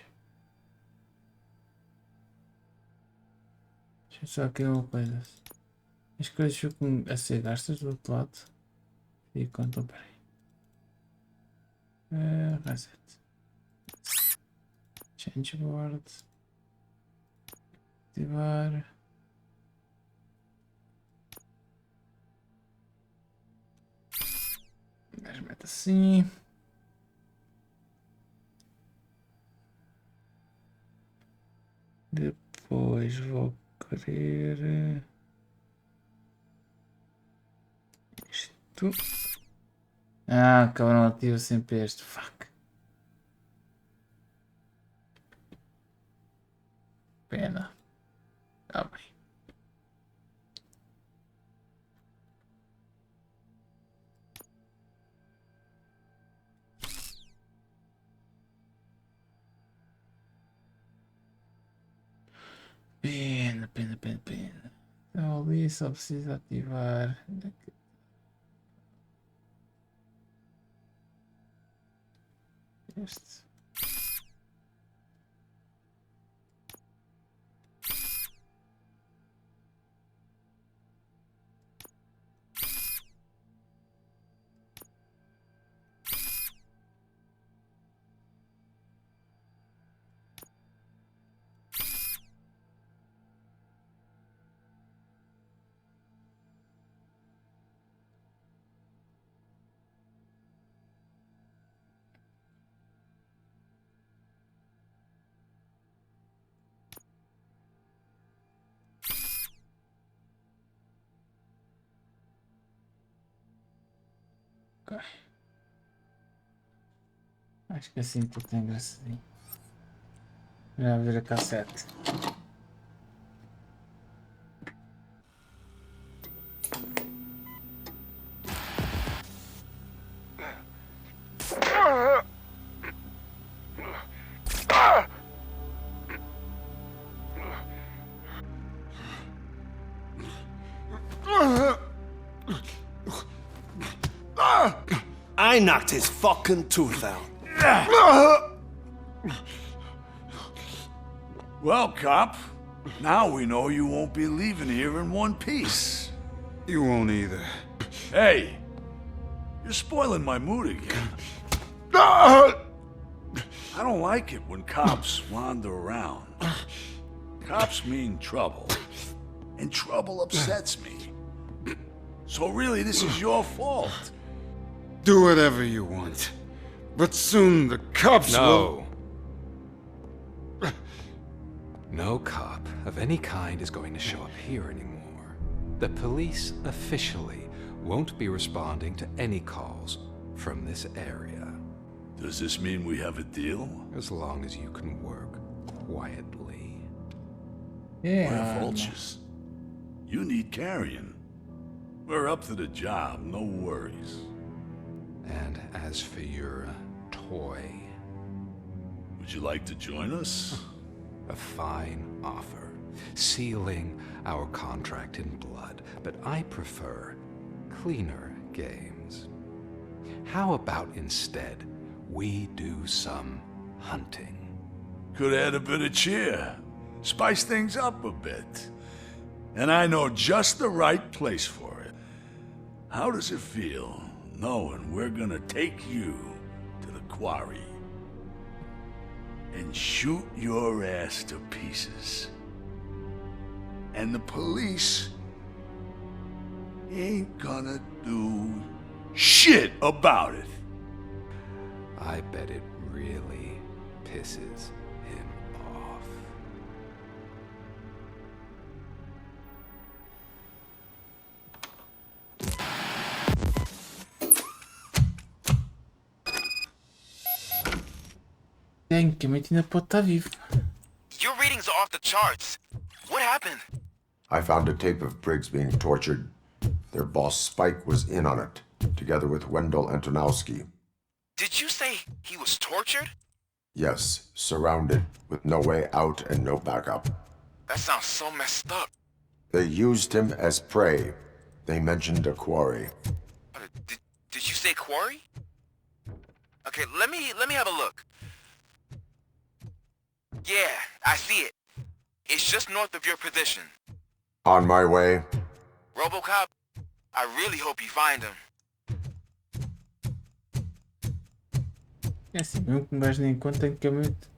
Deixa eu só aqui uma coisa. As coisas ficam a ser gastas do outro lado. E quanto, peraí. Reset. Change board. Ativar. Mas mete assim. Depois vou querer isto. Ah, cabrão, ativa sempre este. Fuck. Pena. Tá bem. Pena. Então ali só precisa ativar. Este. Ok. Acho que assim tudo tem engraçadinho. Já ver a cassete. I knocked his fucking tooth out. Well, cop, now we know you won't be leaving here in one piece. You won't either. Hey, you're spoiling my mood again. I don't like it when cops wander around. Cops mean trouble, and trouble upsets me. So really, this is your fault. Do whatever you want. But soon the cops will... No cop of any kind is going to show up here anymore. The police officially won't be responding to any calls from this area. Does this mean we have a deal? As long as you can work quietly. Yeah. We're vultures. You need carrion. We're up to the job, no worries. And as for your toy... Would you like to join us? A fine offer, sealing our contract in blood, but I prefer cleaner games. How about instead we do some hunting? Could add a bit of cheer, spice things up a bit. And I know just the right place for it. How does it feel knowing we're gonna take you to the quarry and shoot your ass to pieces? And the police ain't gonna do shit about it. I bet it really pisses him off. Tecnicamente ainda pode estar vivo. Your readings are off the charts. What happened? I found a tape of Briggs being tortured. Their boss Spike was in on it, together with Wendell Antonowski. Did you say he was tortured? Yes, surrounded, with no way out and no backup. That sounds so messed up. They used him as prey. They mentioned a quarry. Did you say quarry? Okay, let me have a look. Yeah, I see it. It's just north of your position. On my way. RoboCop, I really hope you find him. É assim, mesmo que um gajo nem conta, tecnicamente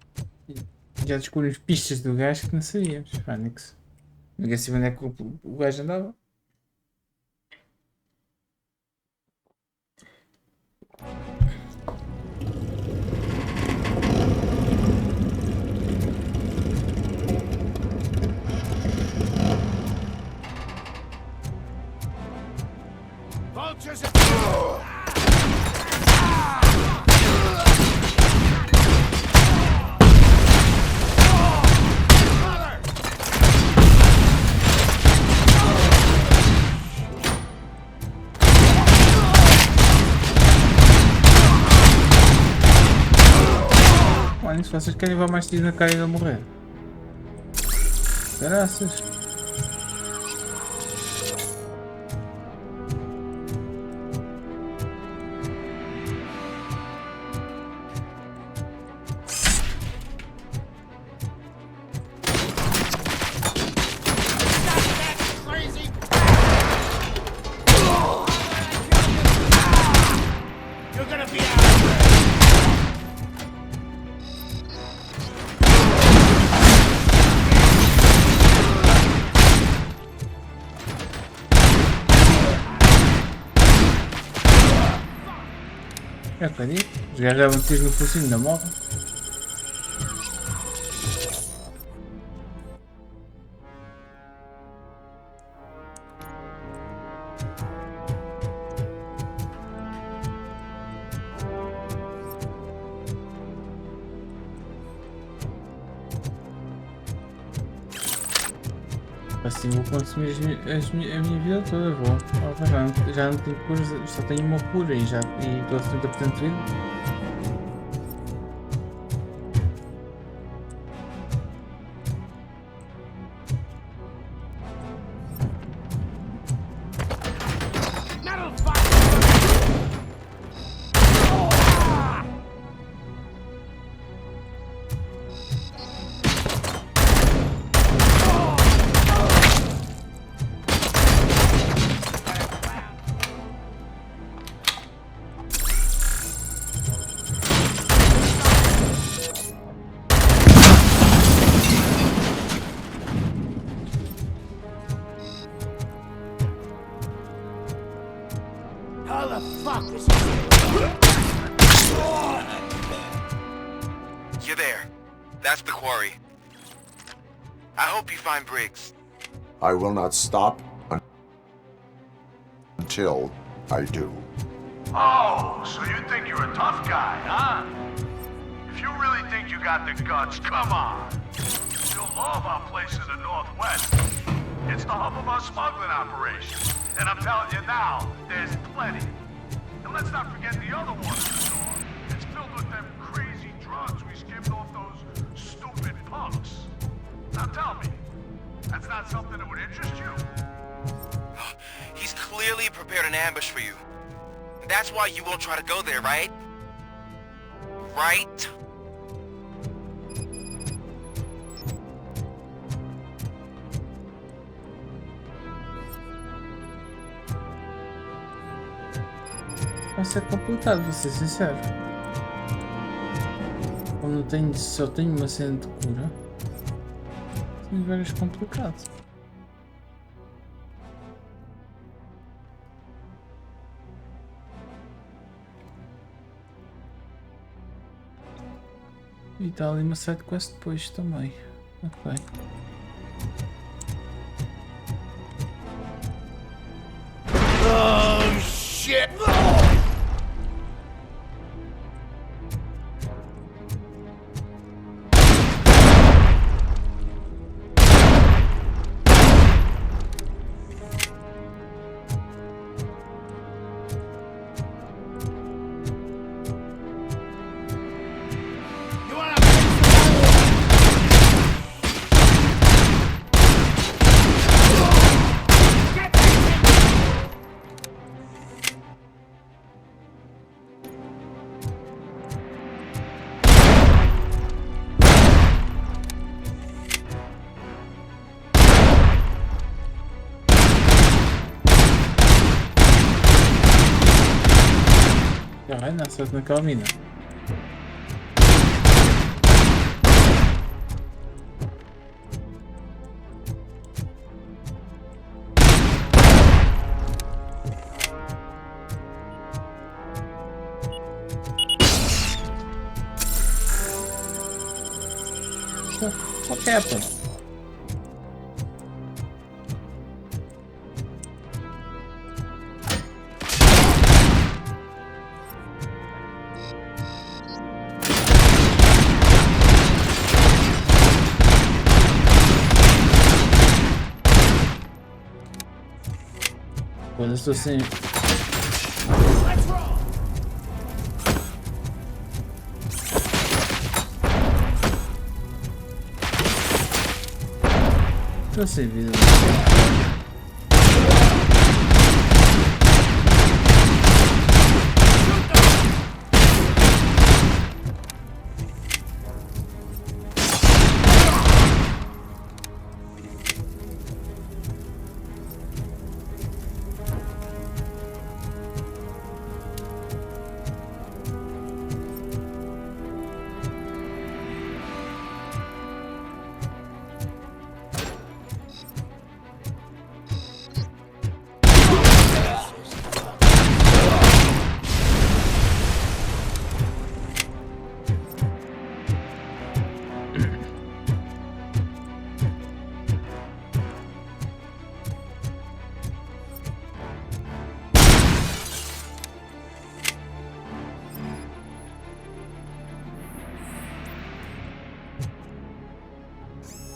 já descobrimos pistas do gajo que não sabíamos. Fênix. Ninguém sabia onde é que o gajo andava. Vultures! Olha, se vocês querem levar mais tiros na cara e ele morrer. Graças. You're gonna be out. É acredito. Os gajos davam tiros no focinho, ainda morrem. Assim vou consumir a minha vida toda, vou. Já não tenho curas, só tenho uma cura e estou a 70% de vida. How the fuck is You're there. That's the quarry. I hope you find Briggs. I will not stop until I do. Oh, so you think you're a tough guy, huh? If you really think you got the guts, come on. You'll love our place in the Northwest. It's the hub of our smuggling operation. And I'm telling you now, there's plenty. And let's not forget the other one in the north. It's filled with them crazy drugs we skimmed off those stupid punks. Now tell me, that's not something that would interest you? He's clearly prepared an ambush for you. That's why you won't try to go there, right? Right? Vai ser complicado, vou ser sincero. Como só tenho uma cena de cura, tenho vários complicados. E está ali uma side quest depois também. Ok. Oh, shit! Caralho, nasceu naquela mina. What happened? Well, this was the Estou sem vida.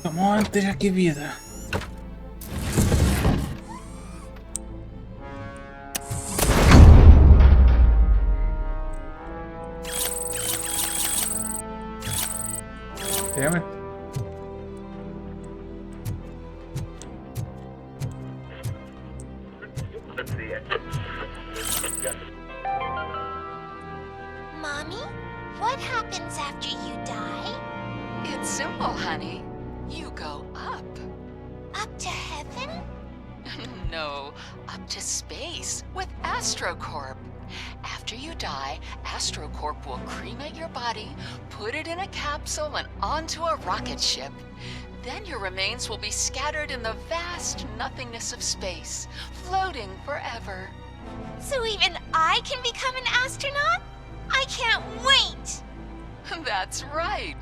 Come on, esteja aqui vida. Damn it. Mommy, what happens after you die? It's simple, honey. You go up. Up to heaven? No, up to space with AstroCorp. After you die, AstroCorp will cremate your body, put it in a capsule and onto a rocket ship. Then your remains will be scattered in the vast nothingness of space, floating forever. So even I can become an astronaut? I can't wait! That's right.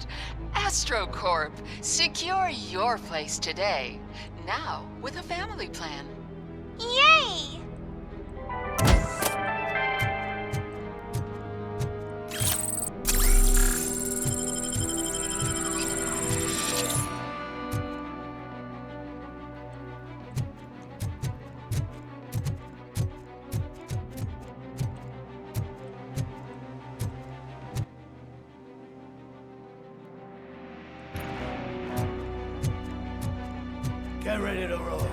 AstroCorp. Secure your place today. Now with a family plan. Yay! Get ready to roll.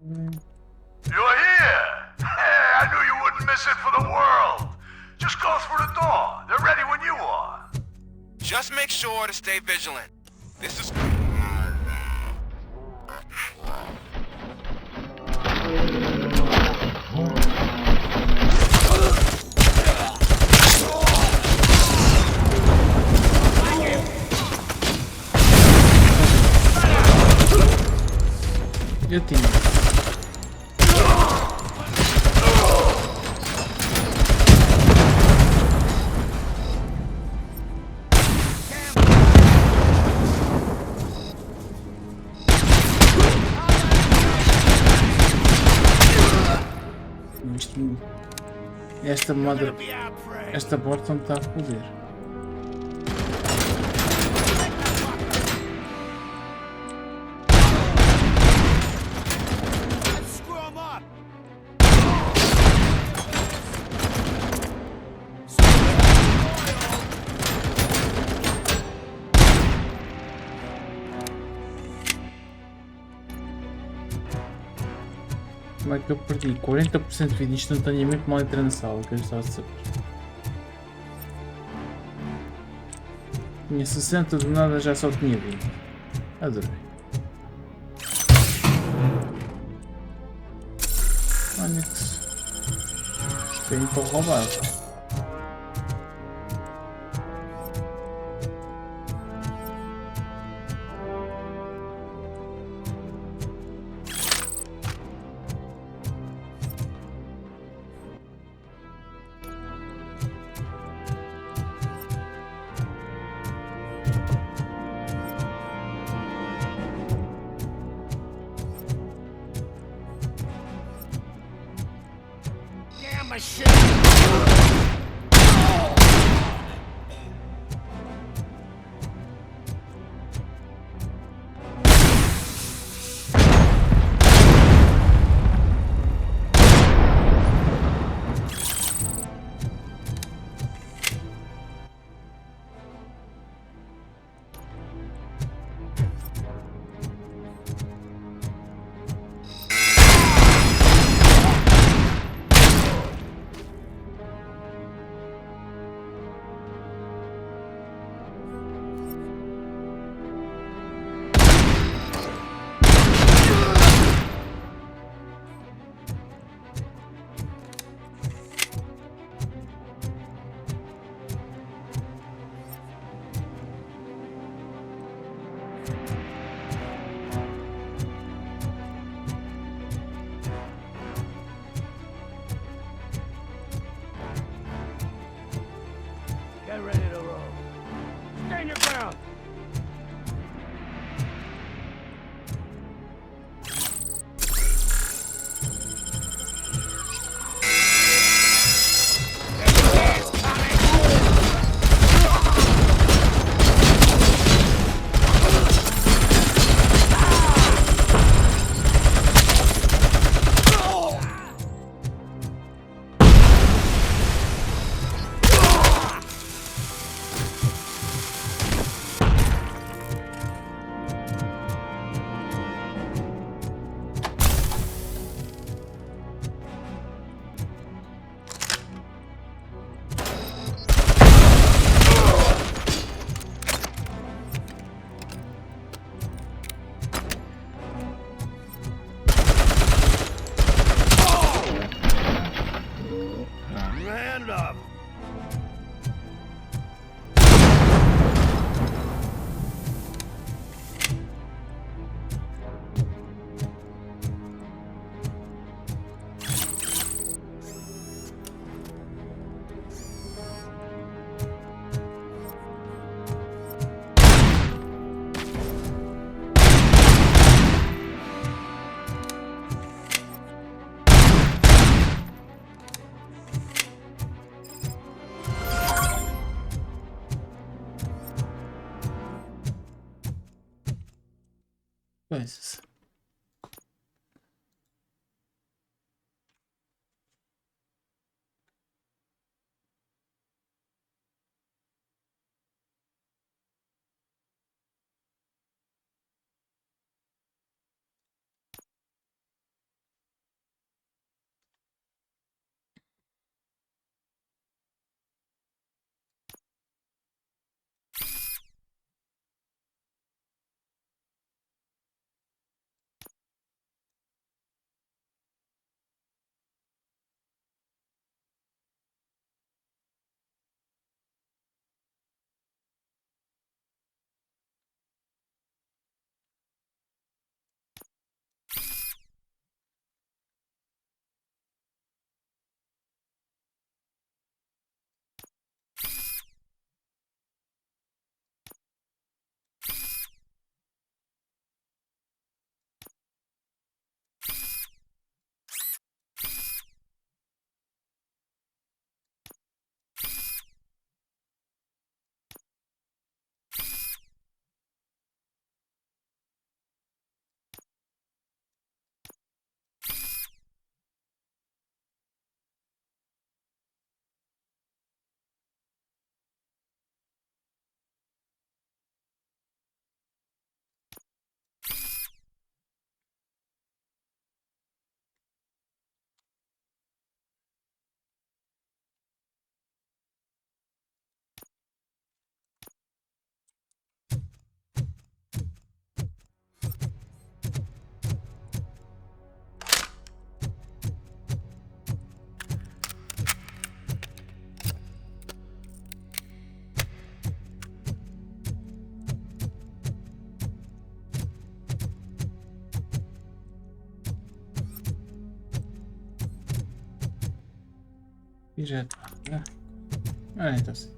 You're here! I knew you wouldn't miss it for the world! Just go through the door. They're ready when you are. Just make sure to stay vigilant. This is... Eu tenho. Esta porta não está a foder. Como é que eu perdi 40% de vida instantaneamente mal entrar na sala? Que eu gostava de saber. Tinha 60 do nada, já só tinha 20. Adorei. Onyx. Tenho para roubar. Damn my shit! Get ready to roll. Stand your ground. Hand up. Coisas. E já tá, né? Ah, então sim.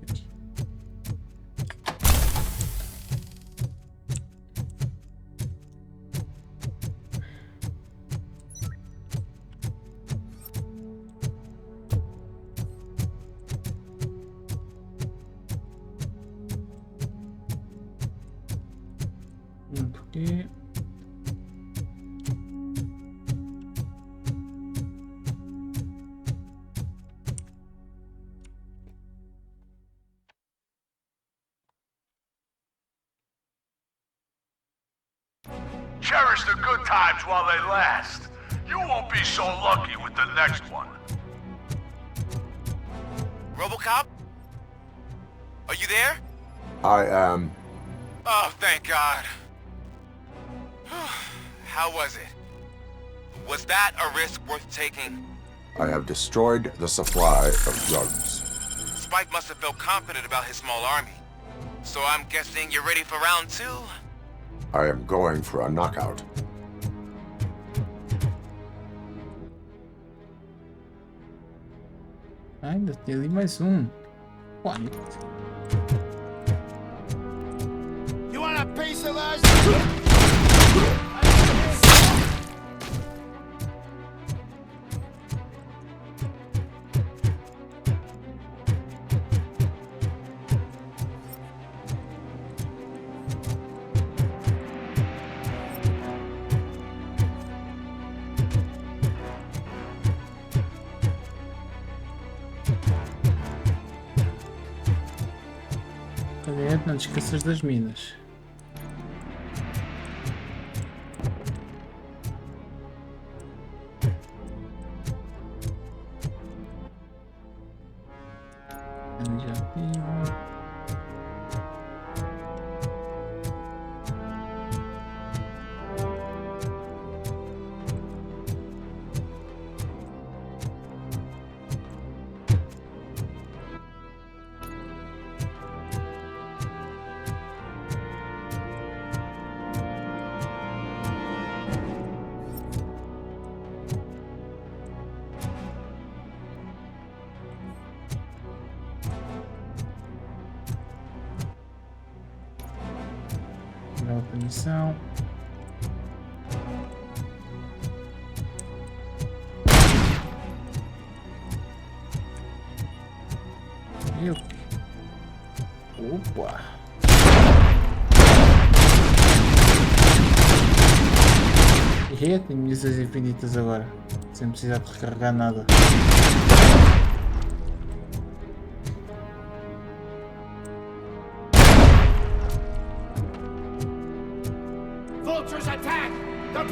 Porque Cherish the good times while they last. You won't be so lucky with the next one. RoboCop? Are you there? I am. Oh, thank God. How was it? Was that a risk worth taking? I have destroyed the supply of drugs. Spike must have felt confident about his small army. So I'm guessing you're ready for round two? I am going for a knockout. Ainda tem ali mais um. Quanto? You want a piece of us? Cadê? Não te esqueças das minas. Já tenho. Outra missão. Eu. Opa! E tenho missões infinitas agora, sem precisar de recarregar nada. Vultures attack! The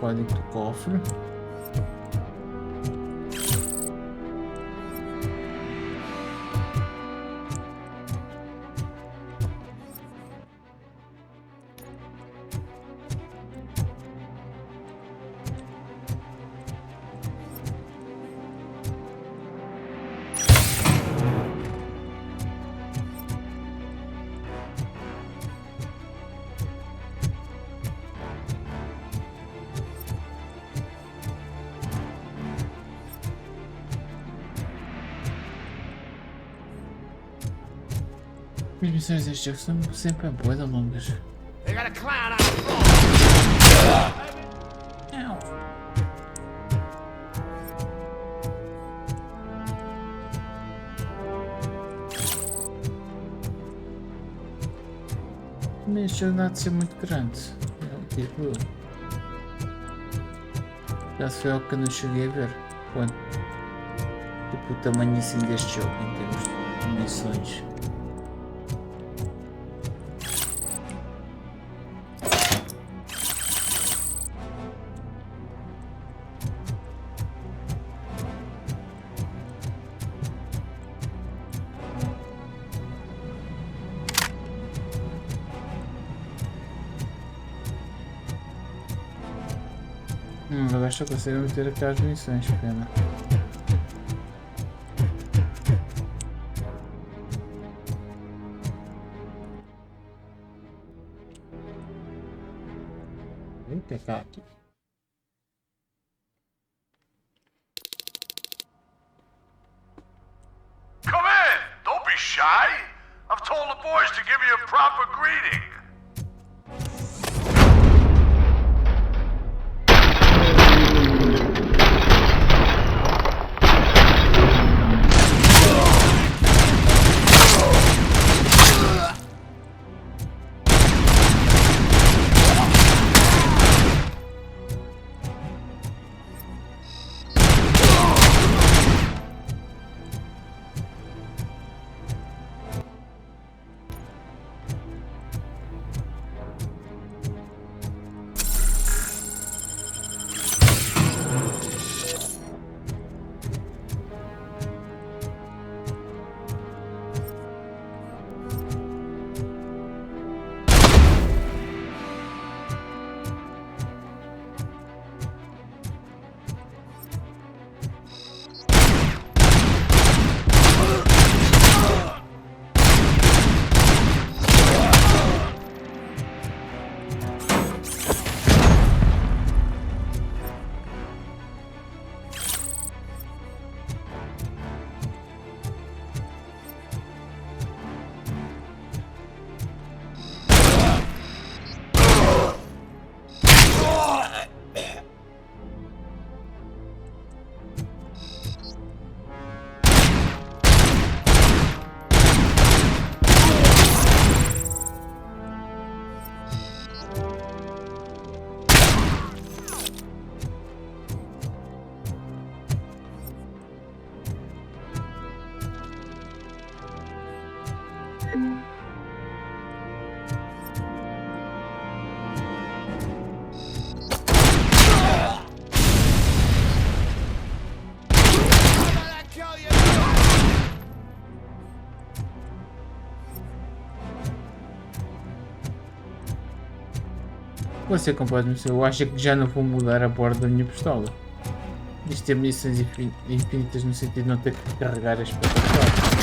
código do cofre. As missões deste jogo são sempre boas ou longas. They got a clown on the floor. Mas este jogo não há de ser muito grande. Tipo eu. Já se foi ao que eu não cheguei a ver. Quanto? Tipo o tamanho assim deste jogo em termos de missões. Agora só consigo meter aquelas missões, pena. Eita, cá aqui. Come in! Don't be shy! I've told the boys to give you a proper greeting. Vou ser completamente. Eu acho que já não vou mudar a borda da minha pistola. Isto tem munições infinitas no sentido de não ter que carregar as plataformas.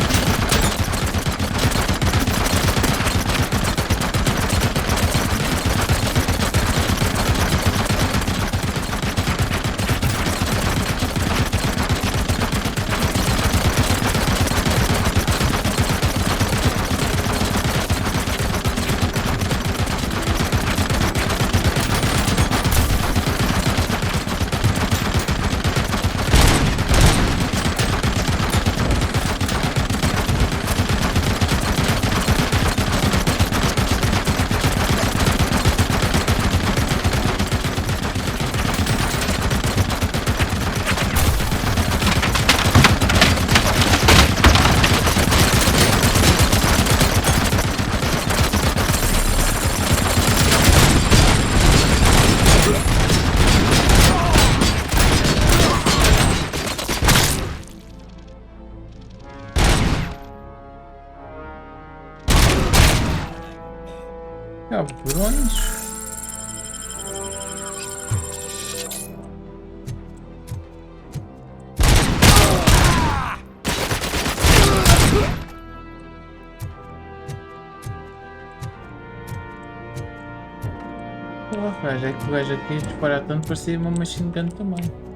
Cabrões. Porra, já que o gajo aqui disparar tanto parecia uma machine gun também.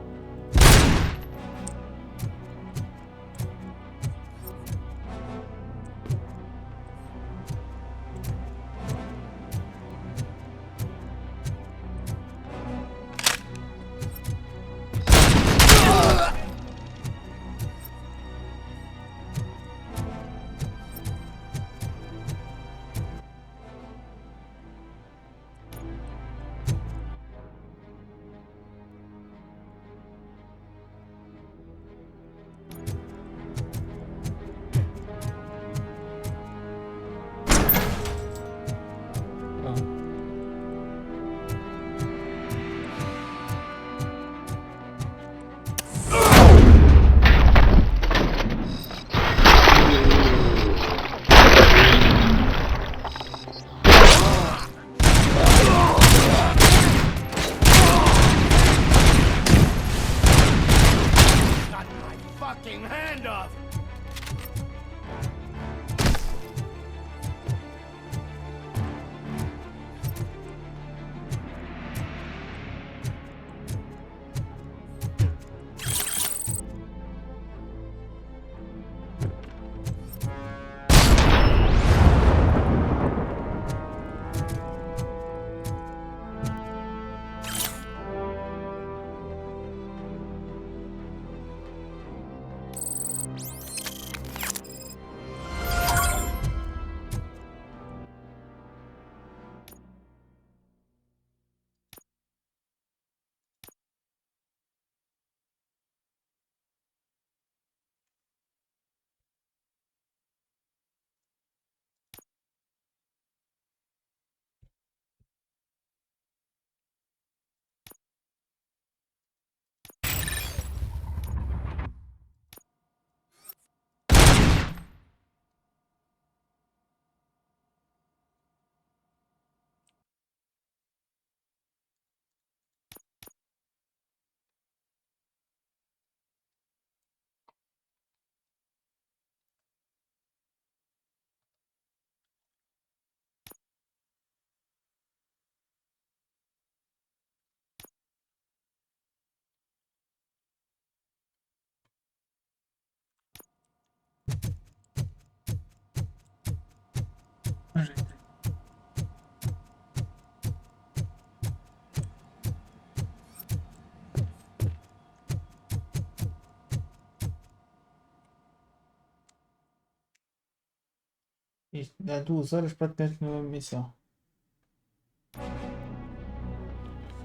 Isto dá 2 horas para ter uma missão.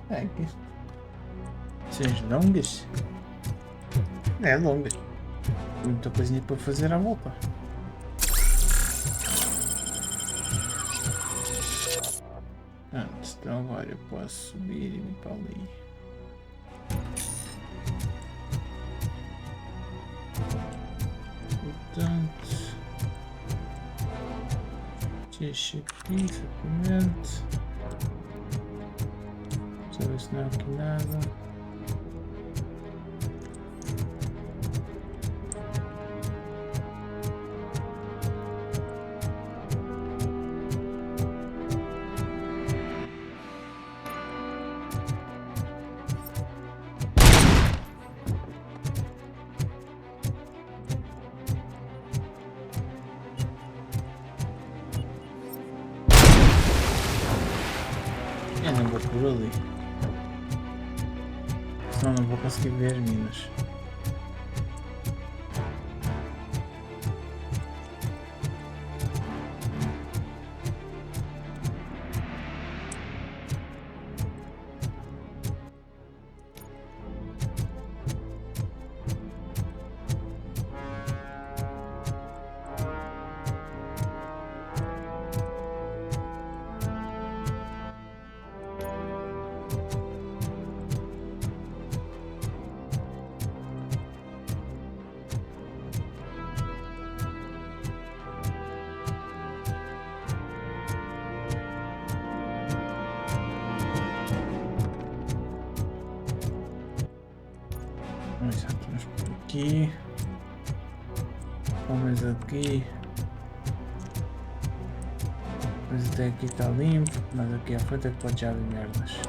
É que são longas. É longa. Muita coisinha para fazer à volta. Então agora eu posso subir e ir para ali. Portanto, deixa aqui, suplemento. Só ver se não há aqui nada. Eu não vou por ali. Senão não vou conseguir ver as minas. Exato, vamos por aqui. Vamos aqui. Mas até aqui está limpo, mas aqui à frente é que pode já haver merdas.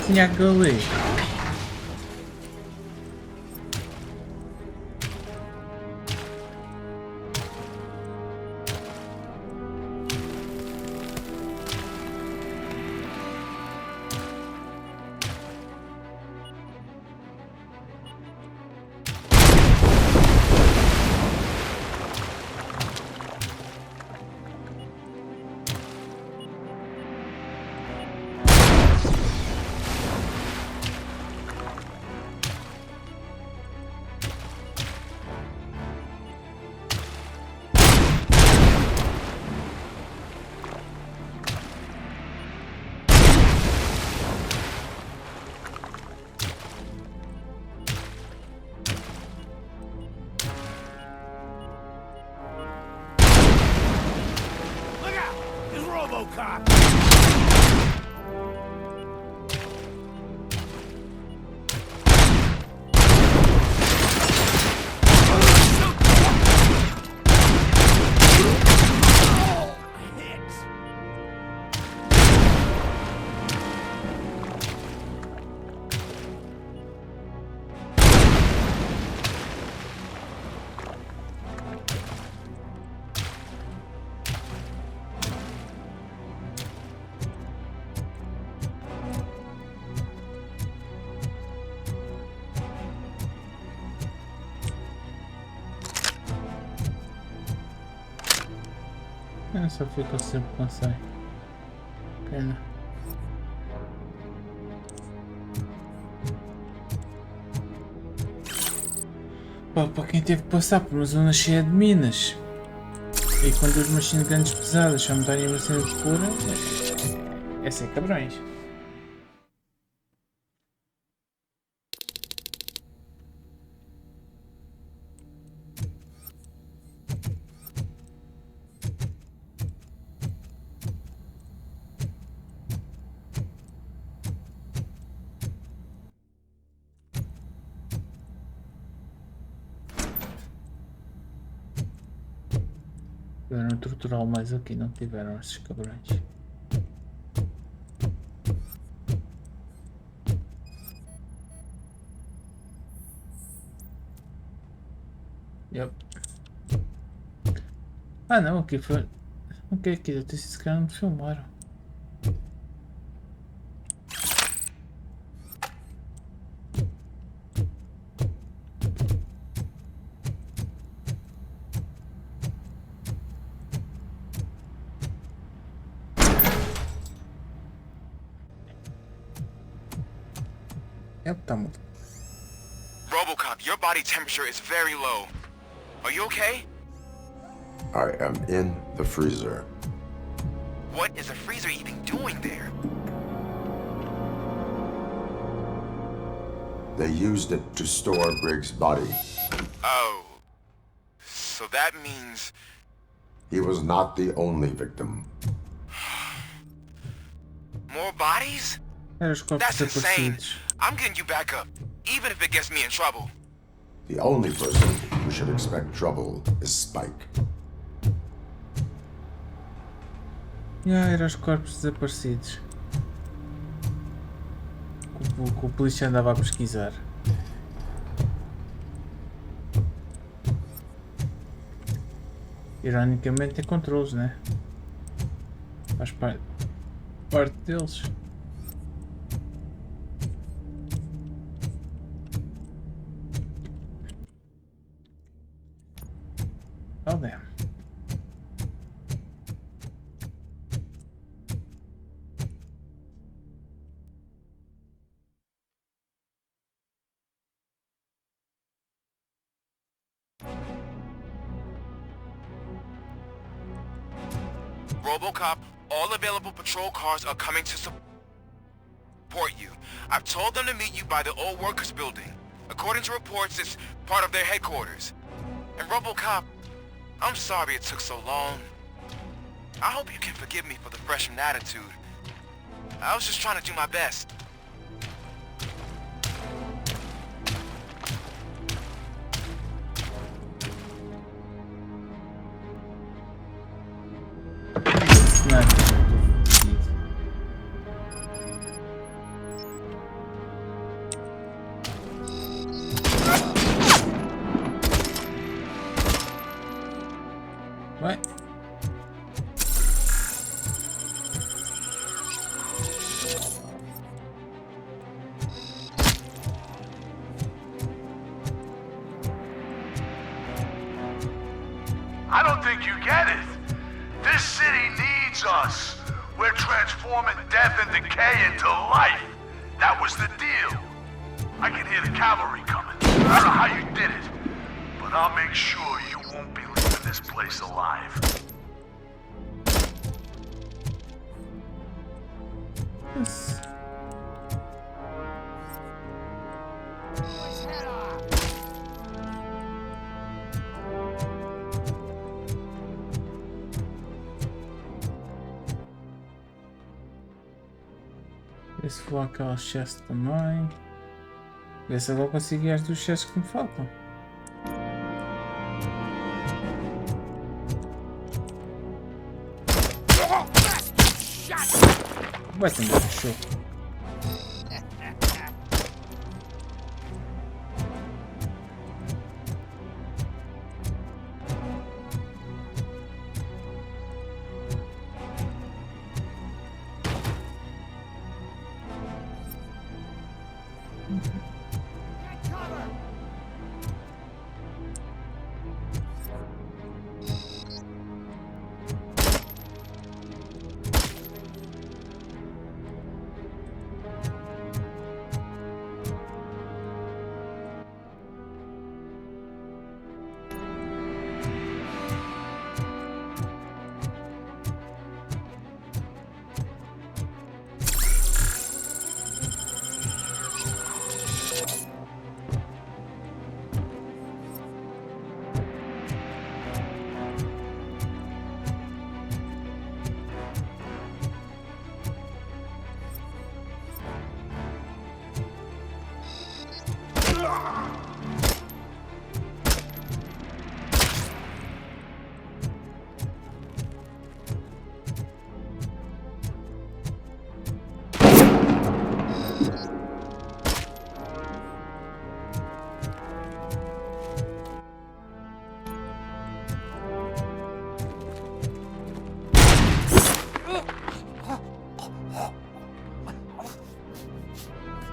Tinha aquele. Look out! It's RoboCop! Só fica sempre com sai. Pena. Pá, para quem teve que passar por uma zona cheia de minas e com duas machines grandes pesadas só me darem uma cena de cura, é ser cabrões. Tiveram torturar mais aqui, não tiveram esses cabrões. Yep. Ah não, aqui foi. O que é aqui? Eu disse que não me filmaram. tá mudo. RoboCop, your body temperature is very low. Are you okay? I am in the freezer. What is a freezer even doing there? They used it to store Briggs' body. Oh. So that means... He was not the only victim. More bodies? Era os corpos That's insane. desaparecidos. I'm getting you back up, even if it gets me in trouble. The only person who should expect trouble is Spike. Era os corpos desaparecidos. Que o polícia andava a pesquisar. Ironicamente é controles, né? Faz parte deles. Oh damn. RoboCop, all available patrol cars are coming to support you. I've told them to meet you by the old workers building. According to reports, it's part of their headquarters. And RoboCop, I'm sorry it took so long. I hope you can forgive me for the freshman attitude. I was just trying to do my best. What? I don't think you get it. This city needs us. We're transforming death and decay into life. That was the deal. I can hear the cavalry coming. I don't know how you did it, but I'll make sure you won't be leaving this place alive. Yes. Vê se vou àquelas chests também. Vê se eu vou conseguir as duas chests que me faltam. Vai ter um show.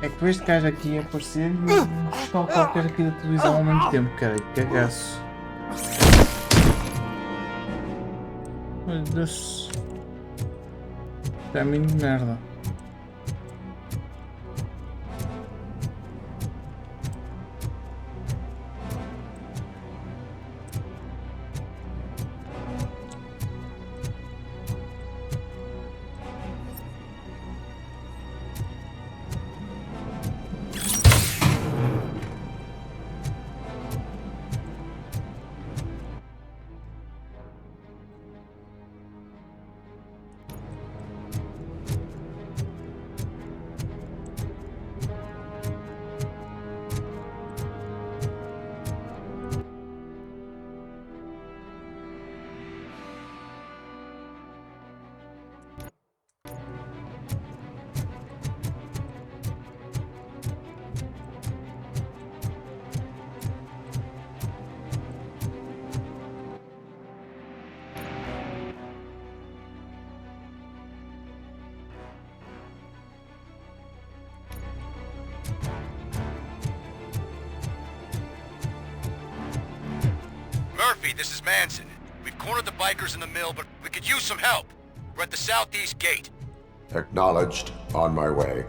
É que este gajo aqui a aparecer e está qualquer aqui da televisão ao mesmo tempo, cara, que cagaço. Meu Deus. Caminho de merda. Murphy, this is Manson. We've cornered the bikers in the mill, but we could use some help. We're at the southeast gate. Acknowledged. On my way.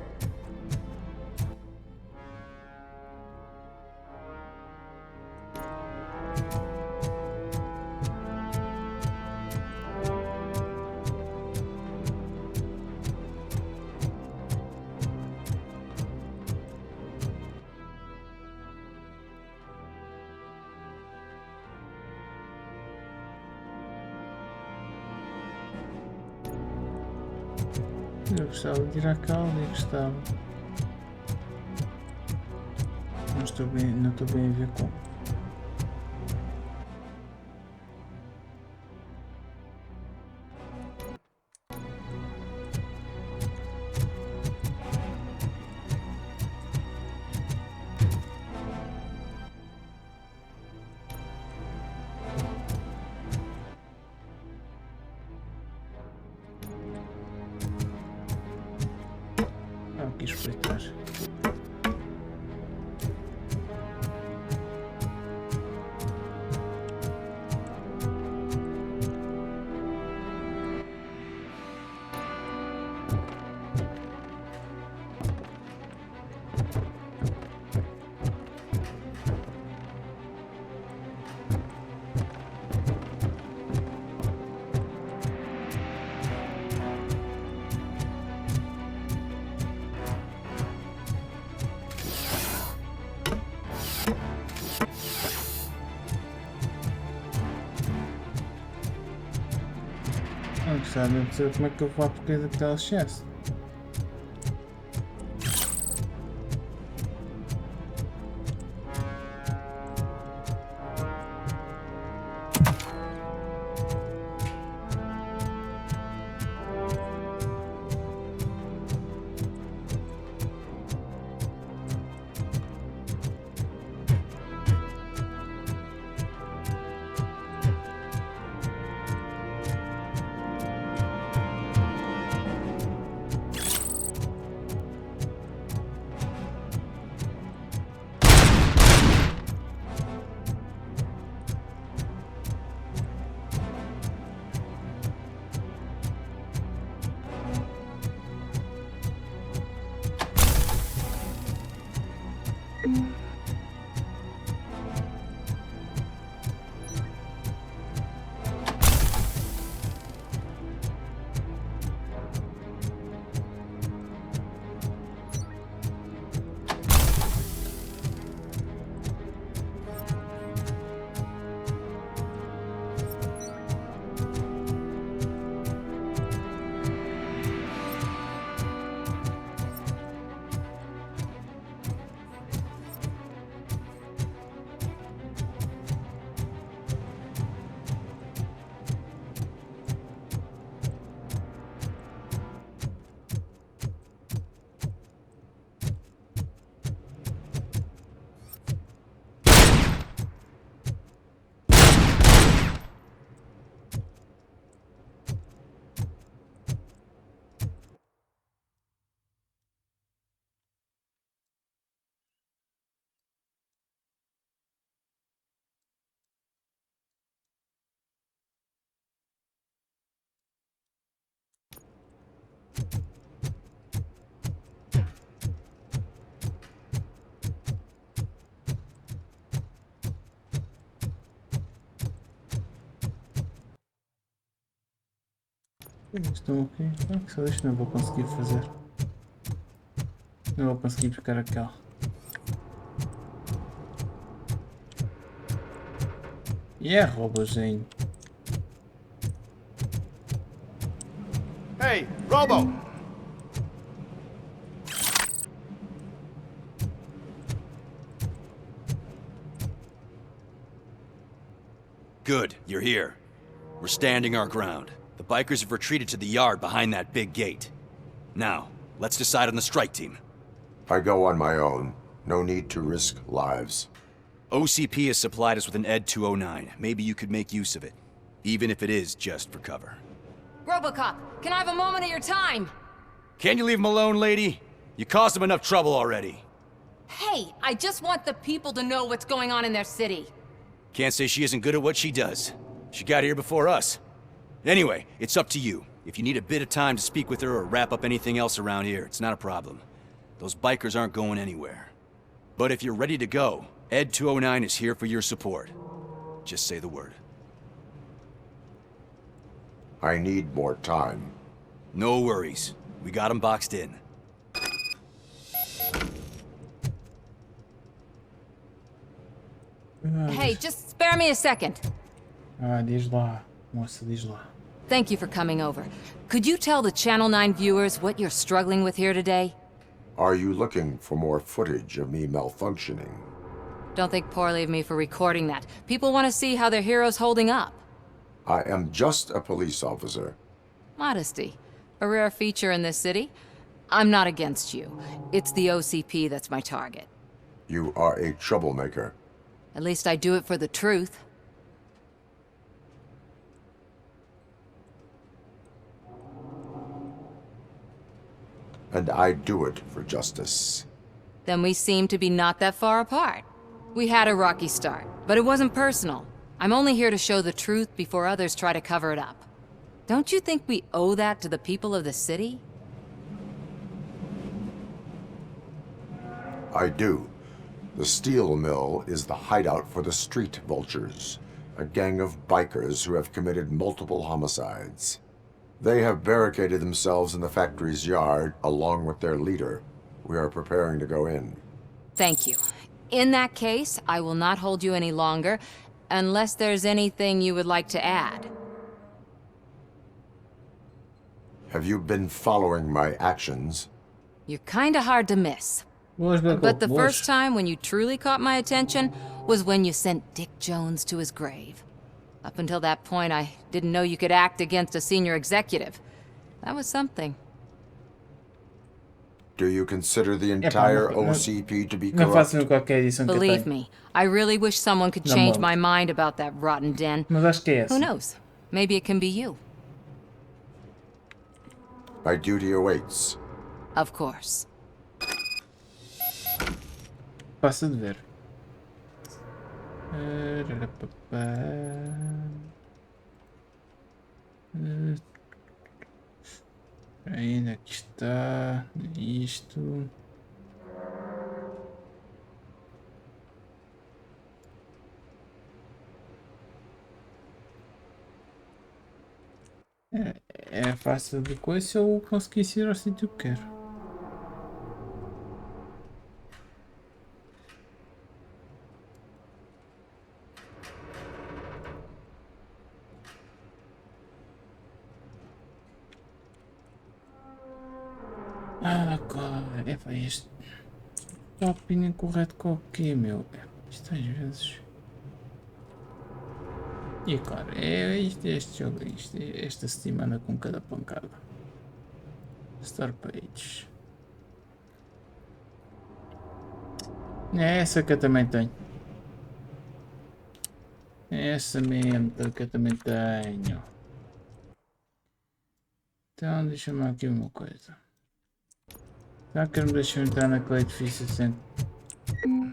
Eu gostava de ir à calda e gostava. Não estou bem a ver como. Quis espreitar. Gostava de saber como é que eu vou à porcaria daquela excesso. Estão aqui. Ah, que só deixa, não vou conseguir fazer. Não vou conseguir buscar aquela. E é robozinho. Hey, Robo! Good, you're here. We're standing our ground. The bikers have retreated to the yard behind that big gate. Now, let's decide on the strike team. I go on my own. No need to risk lives. OCP has supplied us with an ED 209. Maybe you could make use of it. Even if it is just for cover. RoboCop, can I have a moment of your time? Can you leave him alone, lady? You caused him enough trouble already. Hey, I just want the people to know what's going on in their city. Can't say she isn't good at what she does. She got here before us. Anyway, it's up to you. If you need a bit of time to speak with her or wrap up anything else around here, it's not a problem. Those bikers aren't going anywhere. But if you're ready to go, Ed 209 is here for your support. Just say the word. I need more time. No worries. We got him boxed in. Hey, just spare me a second. Diz lá. Moça, diz lá. Thank you for coming over. Could you tell the Channel 9 viewers what you're struggling with here today? Are you looking for more footage of me malfunctioning? Don't think poorly of me for recording that. People want to see how their hero's holding up. I am just a police officer. Modesty. A rare feature in this city. I'm not against you. It's the OCP that's my target. You are a troublemaker. At least I do it for the truth. And I do it for justice. Then we seem to be not that far apart. We had a rocky start, but it wasn't personal. I'm only here to show the truth before others try to cover it up. Don't you think we owe that to the people of the city? I do. The steel mill is the hideout for the street vultures, a gang of bikers who have committed multiple homicides. They have barricaded themselves in the factory's yard, along with their leader. We are preparing to go in. Thank you. In that case, I will not hold you any longer, unless there's anything you would like to add. Have you been following my actions? You're kinda hard to miss. But the first time when you truly caught my attention was when you sent Dick Jones to his grave. Up until that point, I didn't know you could act against a senior executive. That was something. Do you consider the entire OCP to be corrupt? Believe me, I really wish someone could change my mind about that rotten den. Who knows? Maybe it can be you. My duty awaits. Of course. Passa de ver. Ainda aqui está. Isto. É fácil de coisa se eu conseguisse ir ao sítio que quero. Agora, isto. A opinião correta com o quê, meu? Isto às vezes. E claro, este jogo, esta Steam anda com cada pancada. Star Page. É essa que eu também tenho. É essa mesmo que eu também tenho. Então deixa-me aqui uma coisa. Será que me deixam entrar naquele edifício sem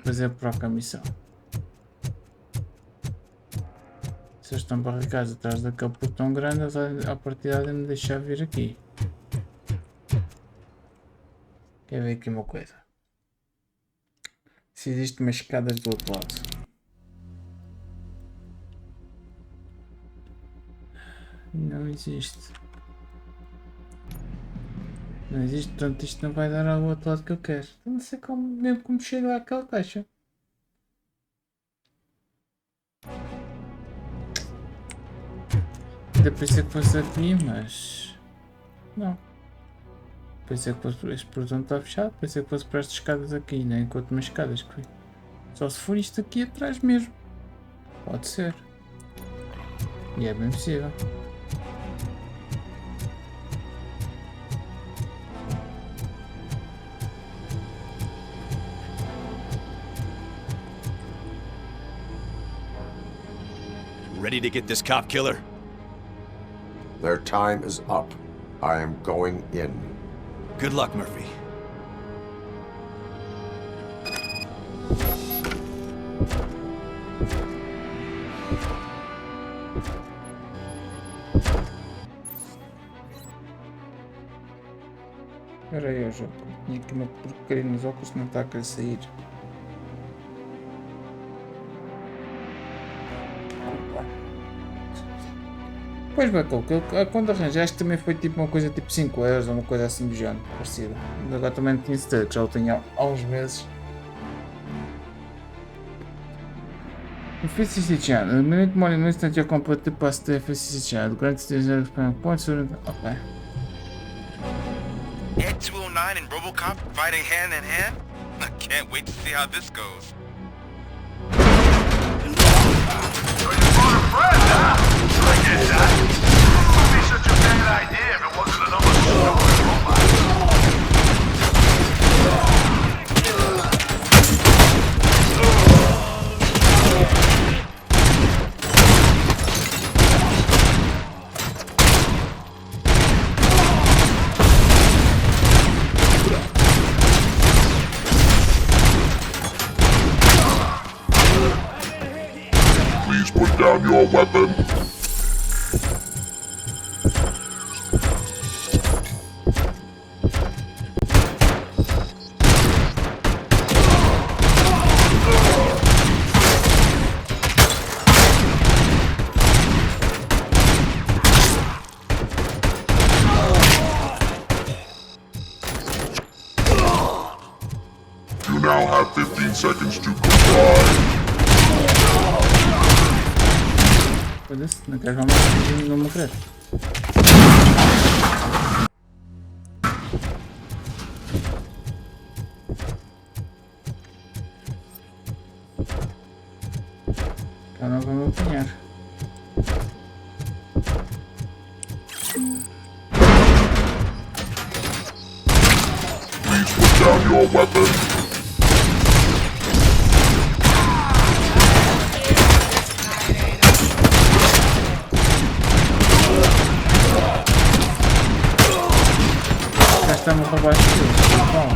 fazer a própria missão? Se eles estão barricados atrás daquele portão grande, a partida de me deixar vir aqui. Quer ver aqui uma coisa? Se existe umas escadas do outro lado. Não existe. Não existe, portanto isto não vai dar ao outro lado que eu quero. Eu não sei como, mesmo como chego àquela caixa. Ainda pensei que fosse aqui, mas... não. Pensei que fosse... este portão está fechado, pensei que fosse para estas escadas aqui, nem enquanto umas escadas que fui. Só se for isto aqui atrás mesmo. Pode ser. E é bem possível. Ready to get this cop killer? Their time is up. I am going in. Good luck, Murphy. Espera aí, jogo. Tinha aqui uma porcaria nos óculos que não está a querer sair. Pois bem, quando arranjaste também foi tipo uma coisa tipo 5 euros ou uma coisa assim do género, parecida. Agora também não tinha certeza, que já o tenho há uns meses. Efficiency channel. The minute more in instant you complete the past the efficiency channel. The grant is points. Okay. Ed 209 and RoboCop fighting hand in hand? I can't wait to see how this goes. So you brought a friend, huh? I get that. It wouldn't be such a bad idea if it wasn't another stupid robot. Please put down your weapon. You now have 15 seconds to comply. Foda-se, não quero mais não morrer. Já não vou me apanhar. Please put down your weapon. Já estamos a roubar as coisas. Bom.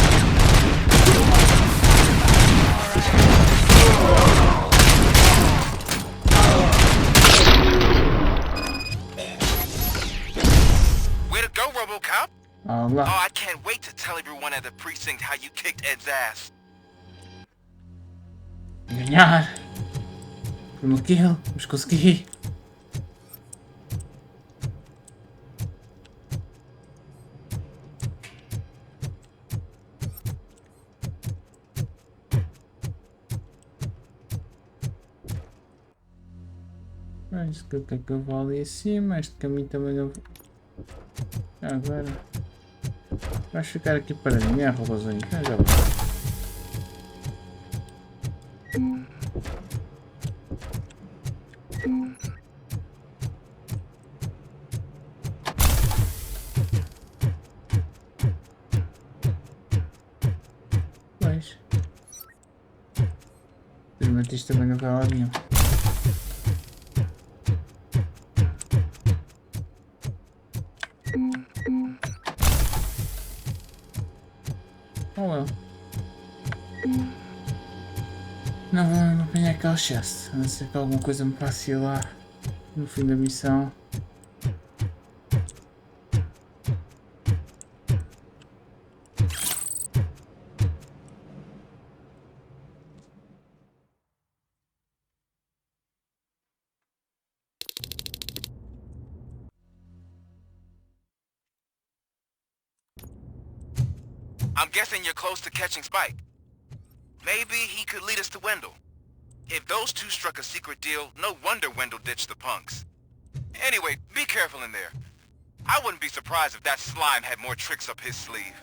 Way to go, RoboCop! Allah. Oh, I can't wait to tell everyone at the precinct how you kicked Ed's ass. Ganhar. Por um kill. Vamos conseguir. Mas que é que eu vou ali acima? Este caminho também não vou. Agora. Vais ficar aqui paradinho, é, robôzinho? Já vou. Pois. Realmente isto também não vai lá nenhum. Oh well. Não apanhar aquele chest, a não ser que alguma coisa me passe lá no fim da missão. I'm guessing you're close to catching Spike. Maybe he could lead us to Wendell. If those two struck a secret deal, no wonder Wendell ditched the punks. Anyway, be careful in there. I wouldn't be surprised if that slime had more tricks up his sleeve.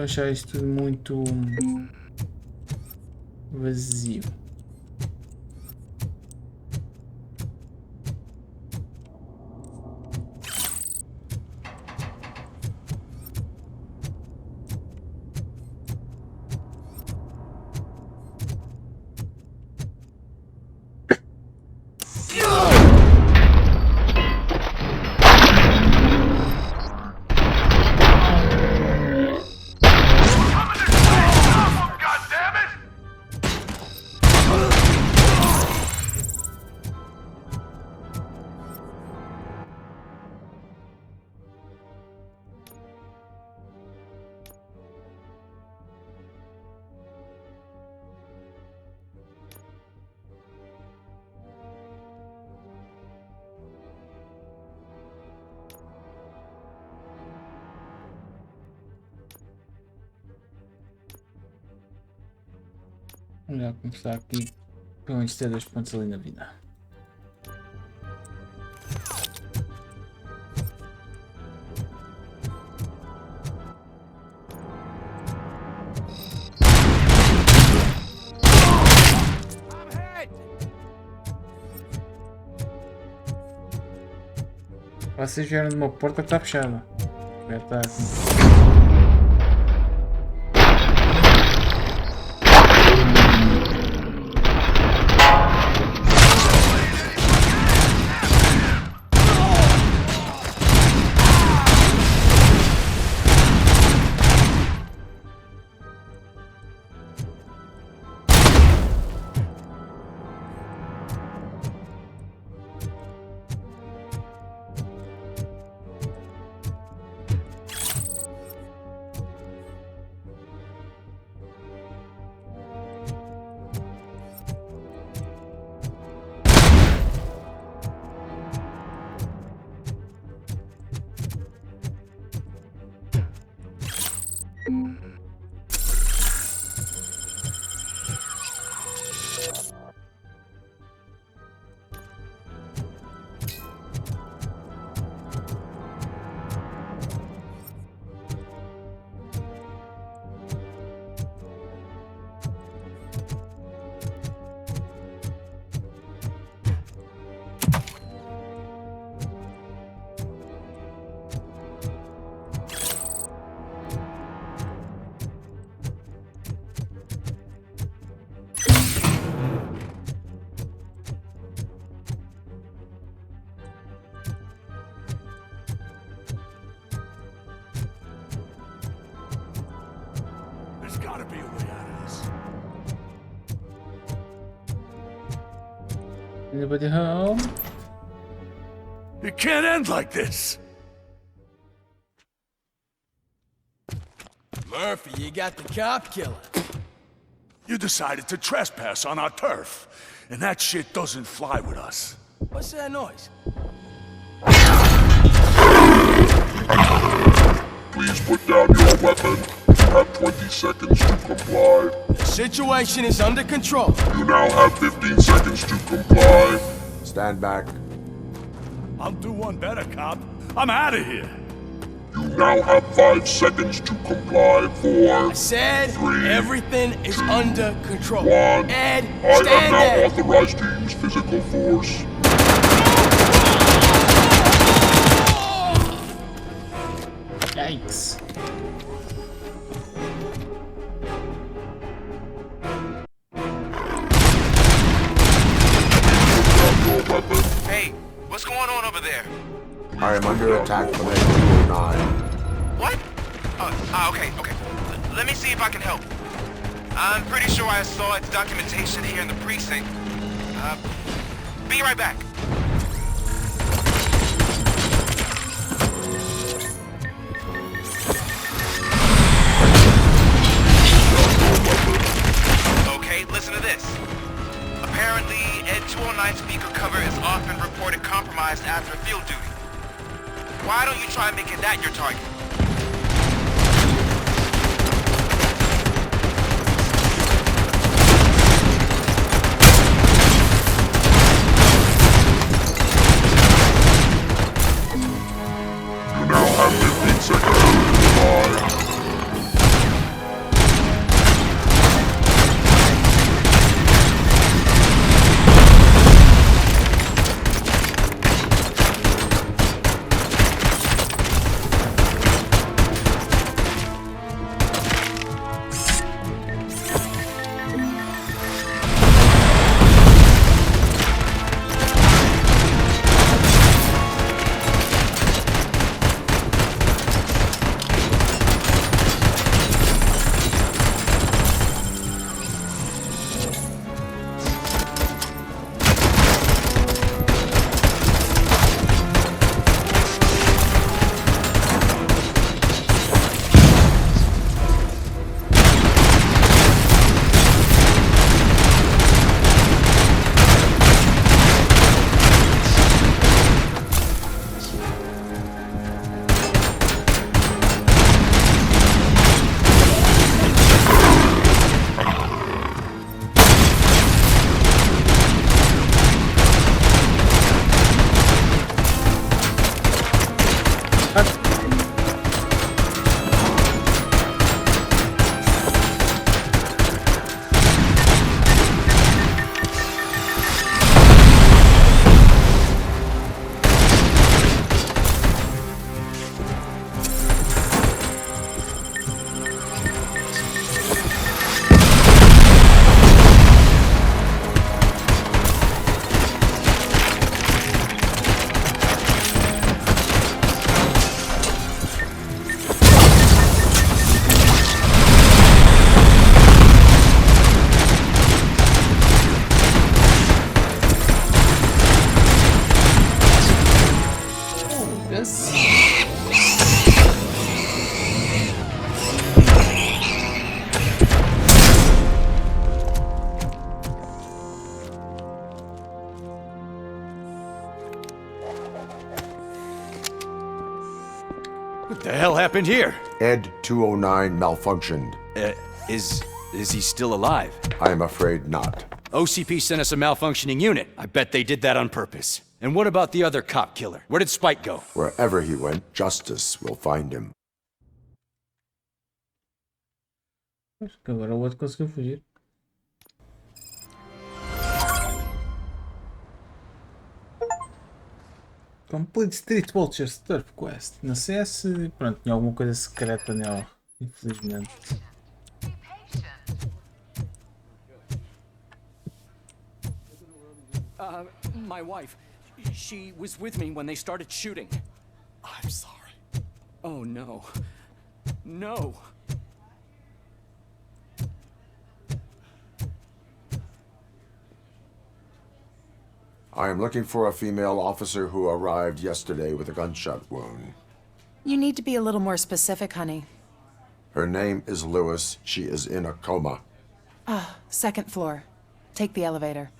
Vou achar isso tudo muito vazio. Vamos começar aqui com um ter 2 pontos ali na vida. Vocês vieram de uma porta que está fechada. Já está assim. Gotta be a way out of this. Anybody home? It can't end like this. Murphy, you got the cop killer. You decided to trespass on our turf, and that shit doesn't fly with us. What's that noise? Please put down your weapon. You have 20 seconds to comply. The situation is under control. You now have 15 seconds to comply. Stand back. I'll do one better, cop. I'm out of here. You now have 5 seconds to comply. 4, I said 3, everything is 2, under control. 1. Ed, I stand am now there. authorized to use physical force. Yikes. Hey, what's going on over there? I am under attack from A209. What? Okay. Let me see if I can help. I'm pretty sure I saw its documentation here in the precinct. Be right back. Okay, listen to this. Apparently, Ed 209 speaker cover is often reported compromised after field duty. Why don't you try making that your target? You now have 15 seconds to comply. The hell happened here? Ed 209 malfunctioned. Is he still alive? I am afraid not. OCP sent us a malfunctioning unit. I bet they did that on purpose. And what about the other cop killer? Where did Spike go? Wherever he went, justice will find him. Acho que agora o outro conseguiu fugir. Complete Street Vultures Turf Quest. Não sei se. Pronto, tinha alguma coisa secreta nela. Infelizmente. My wife. She was with me when they started shooting. I'm sorry. Oh no. No. I am looking for a female officer who arrived yesterday with a gunshot wound. You need to be a little more specific, honey. Her name is Lewis. She is in a coma. Ah, second floor. Take the elevator.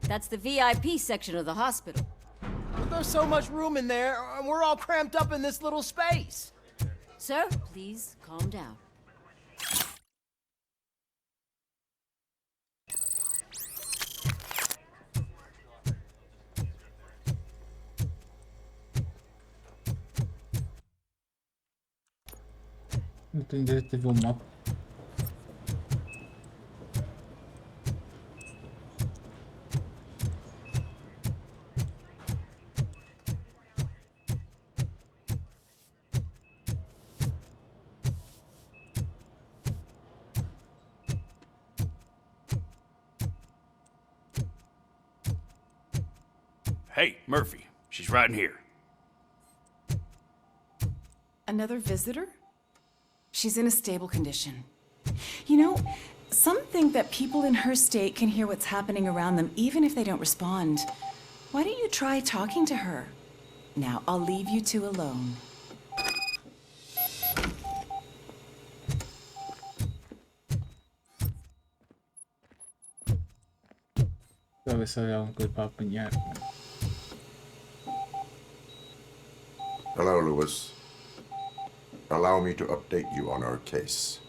That's the VIP section of the hospital. But there's so much room in there, and we're all cramped up in this little space. Sir, please calm down. Não tenho direito de ver o mapa. Hey, Murphy. She's right in here. Another visitor? She's in a stable condition. You know, some think that people in her state can hear what's happening around them even if they don't respond. Why don't you try talking to her? Now, I'll leave you two alone. Talvez seja alguma coisa para apanhar. Hello, Lewis. Allow me to update you on our case.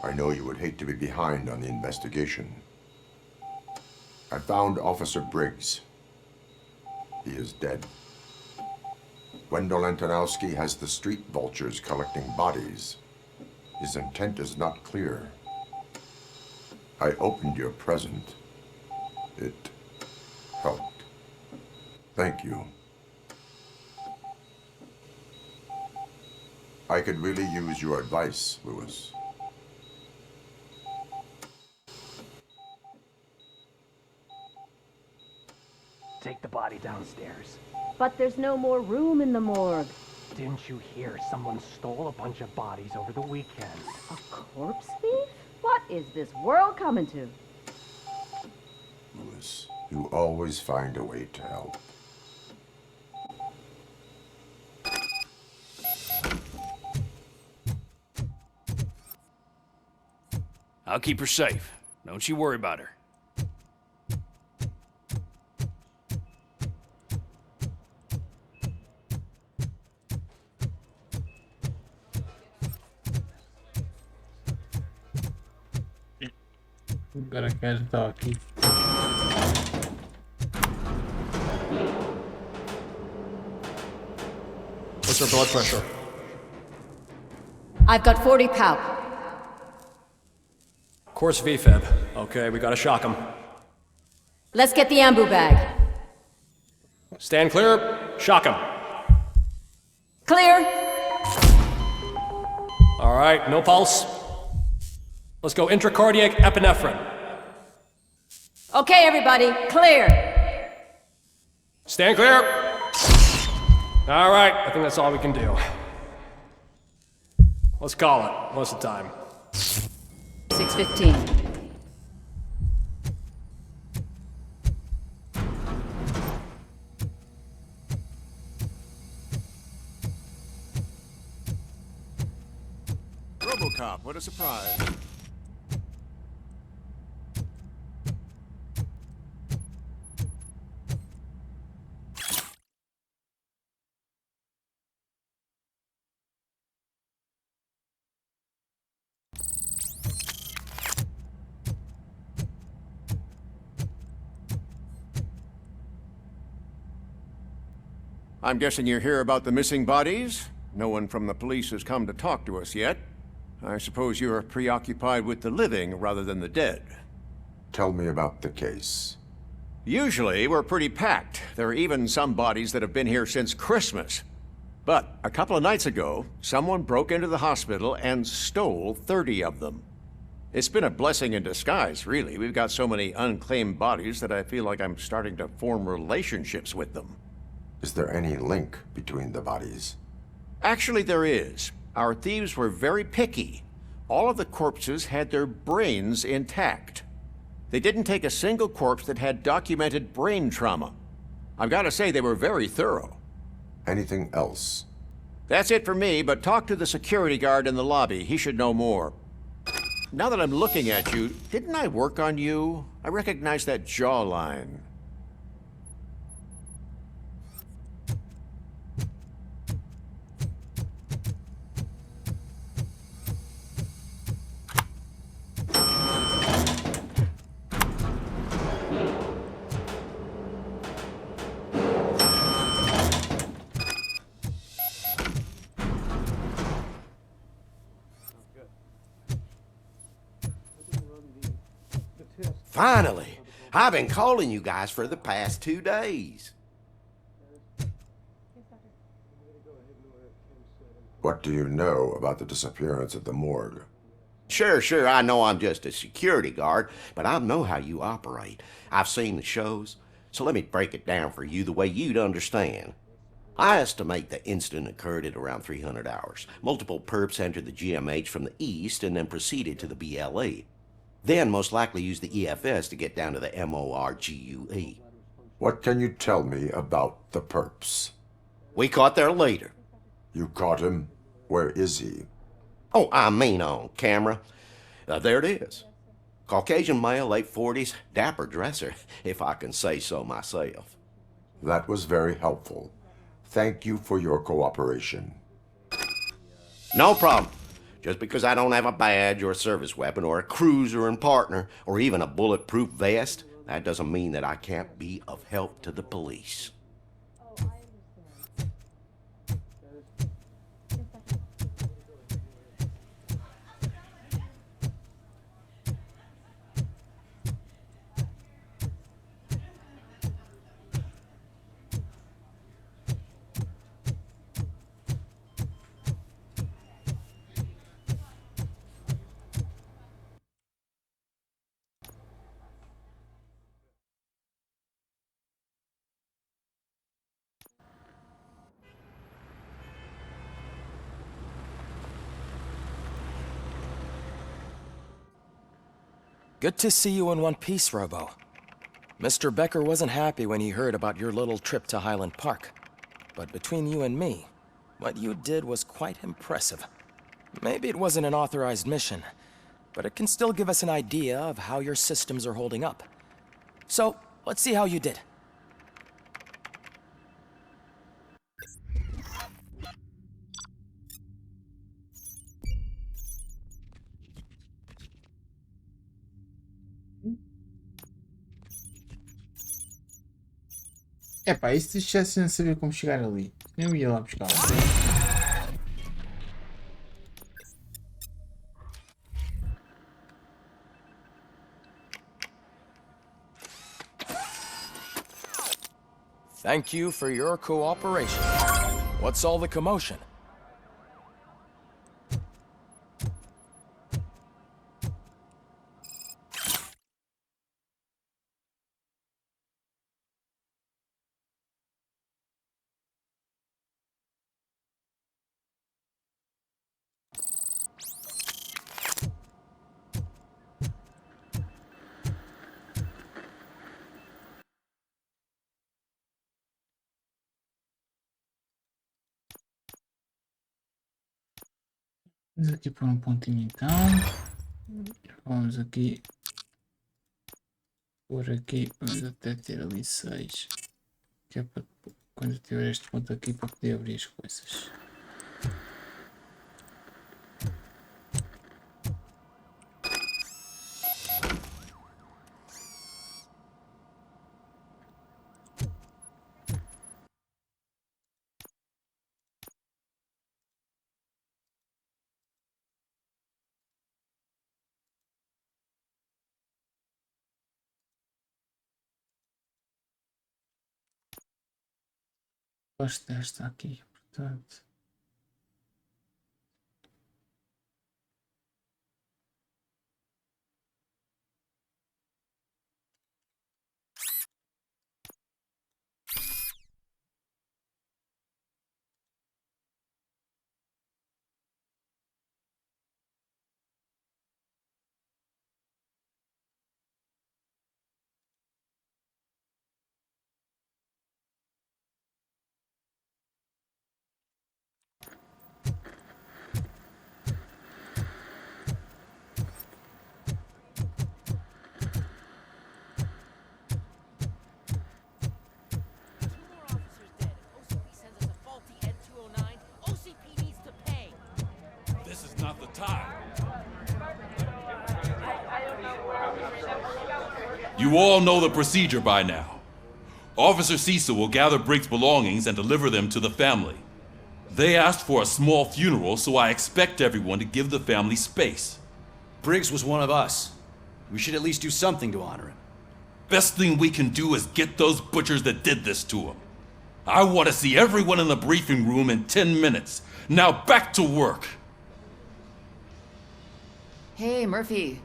I know you would hate to be behind on the investigation. I found Officer Briggs. He is dead. Wendell Antonowski has the street vultures collecting bodies. His intent is not clear. I opened your present. It helped. Thank you. I could really use your advice, Lewis. Take the body downstairs. But there's no more room in the morgue. Didn't you hear someone stole a bunch of bodies over the weekend? A corpse thief? What is this world coming to? Lewis, you always find a way to help. I'll keep her safe. Don't you worry about her. Agora quero estar aqui. What's her blood pressure? I've got 40 pow. Course VFib. Okay, we gotta shock him. Let's get the ambu bag. Stand clear. Shock him. Clear. All right, no pulse. Let's go intracardiac epinephrine. Okay, everybody, clear. Stand clear. All right, I think that's all we can do. Let's call it. What's the time? 6:15. RoboCop, what a surprise. I'm guessing you're here about the missing bodies? No one from the police has come to talk to us yet. I suppose you're preoccupied with the living rather than the dead. Tell me about the case. Usually, we're pretty packed. There are even some bodies that have been here since Christmas. But a couple of nights ago, someone broke into the hospital and stole 30 of them. It's been a blessing in disguise, really. We've got so many unclaimed bodies that I feel like I'm starting to form relationships with them. Is there any link between the bodies? Actually, there is. Our thieves were very picky. All of the corpses had their brains intact. They didn't take a single corpse that had documented brain trauma. I've got to say, they were very thorough. Anything else? That's it for me, but talk to the security guard in the lobby. He should know more. Now that I'm looking at you, didn't I work on you? I recognize that jawline. Finally! I've been calling you guys for the past 2 days. What do you know about the disappearance at the morgue? Sure, I know I'm just a security guard, but I know how you operate. I've seen the shows, so let me break it down for you the way you'd understand. I estimate the incident occurred at around 300 hours. Multiple perps entered the GMH from the east and then proceeded to the BLE. Then most likely used the EFS to get down to the MORGUE. What can you tell me about the perps? We caught their leader. You caught him? Where is he? Oh, I mean on camera. There it is. Caucasian male, late 40s, dapper dresser, if I can say so myself. That was very helpful. Thank you for your cooperation. No problem. Just because I don't have a badge or a service weapon or a cruiser and partner or even a bulletproof vest, that doesn't mean that I can't be of help to the police. Good to see you in one piece, Robo. Mr. Becker wasn't happy when he heard about your little trip to Highland Park. But between you and me, what you did was quite impressive. Maybe it wasn't an authorized mission, but it can still give us an idea of how your systems are holding up. So, let's see how you did. Epá, e se deixassem de saber como chegar ali? Eu ia lá buscar. Thank you for your cooperation. What's all the commotion? Vamos aqui por um pontinho então. Vamos aqui. Por aqui. Vamos até ter ali 6. Que é para quando eu tiver este ponto aqui para poder abrir as coisas. Gosto desta aqui, portanto. This is not the time. You all know the procedure by now. Officer Cecil will gather Briggs' belongings and deliver them to the family. They asked for a small funeral, so I expect everyone to give the family space. Briggs was one of us. We should at least do something to honor him. Best thing we can do is get those butchers that did this to him. I want to see everyone in the briefing room in 10 minutes. Now back to work. Hey, Murphy.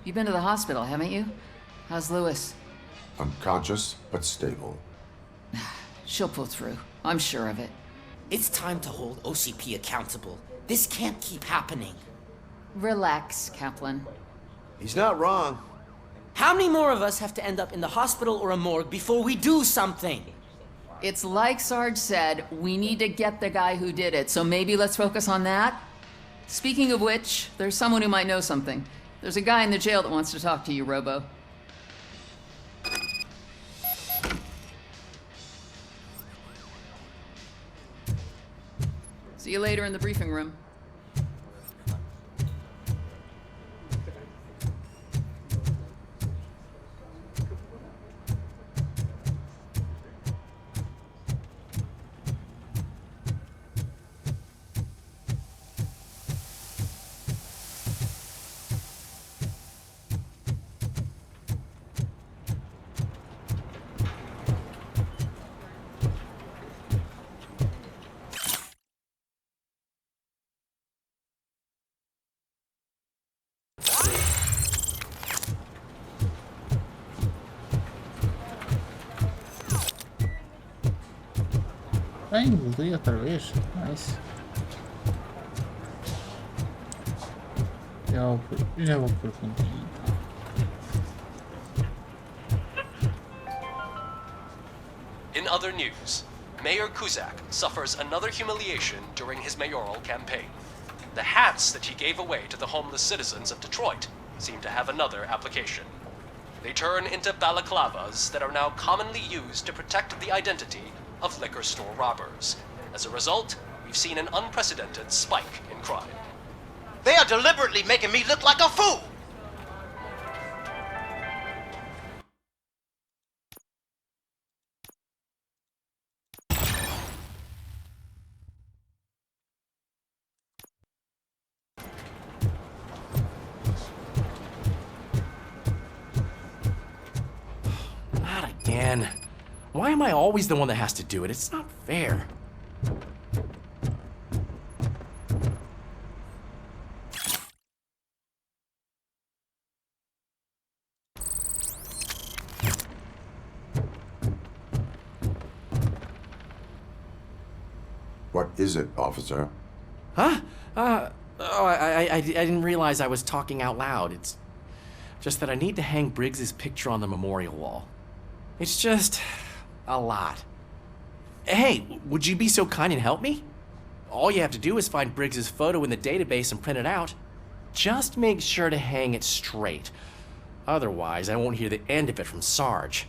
You've been to the hospital, haven't you? How's Lewis? Unconscious, but stable. She'll pull through. I'm sure of it. It's time to hold OCP accountable. This can't keep happening. Relax, Kaplan. He's not wrong. How many more of us have to end up in the hospital or a morgue before we do something? It's like Sarge said, we need to get the guy who did it, so maybe let's focus on that? Speaking of which, there's someone who might know something. There's a guy in the jail that wants to talk to you, Robo. See you later in the briefing room. Ai, engoli outra vez. Nice. Já vou por pontinho. In other news, Mayor Kuzak suffers another humiliation during his mayoral campaign. The hats that he gave away to the homeless citizens of Detroit seem to have another application. They turn into balaclavas that are now commonly used to protect the identity of liquor store robbers. As a result, we've seen an unprecedented spike in crime. They are deliberately making me look like a fool! Not again. Why am I always the one that has to do it? It's not fair. What is it, officer? Huh? I didn't realize I was talking out loud. It's just that I need to hang Briggs's picture on the memorial wall. It's just a lot. Hey, would you be so kind and help me? all you have to do is find Briggs's photo in the database and print it out. Just make sure to hang it straight. Otherwise, I won't hear the end of it from Sarge.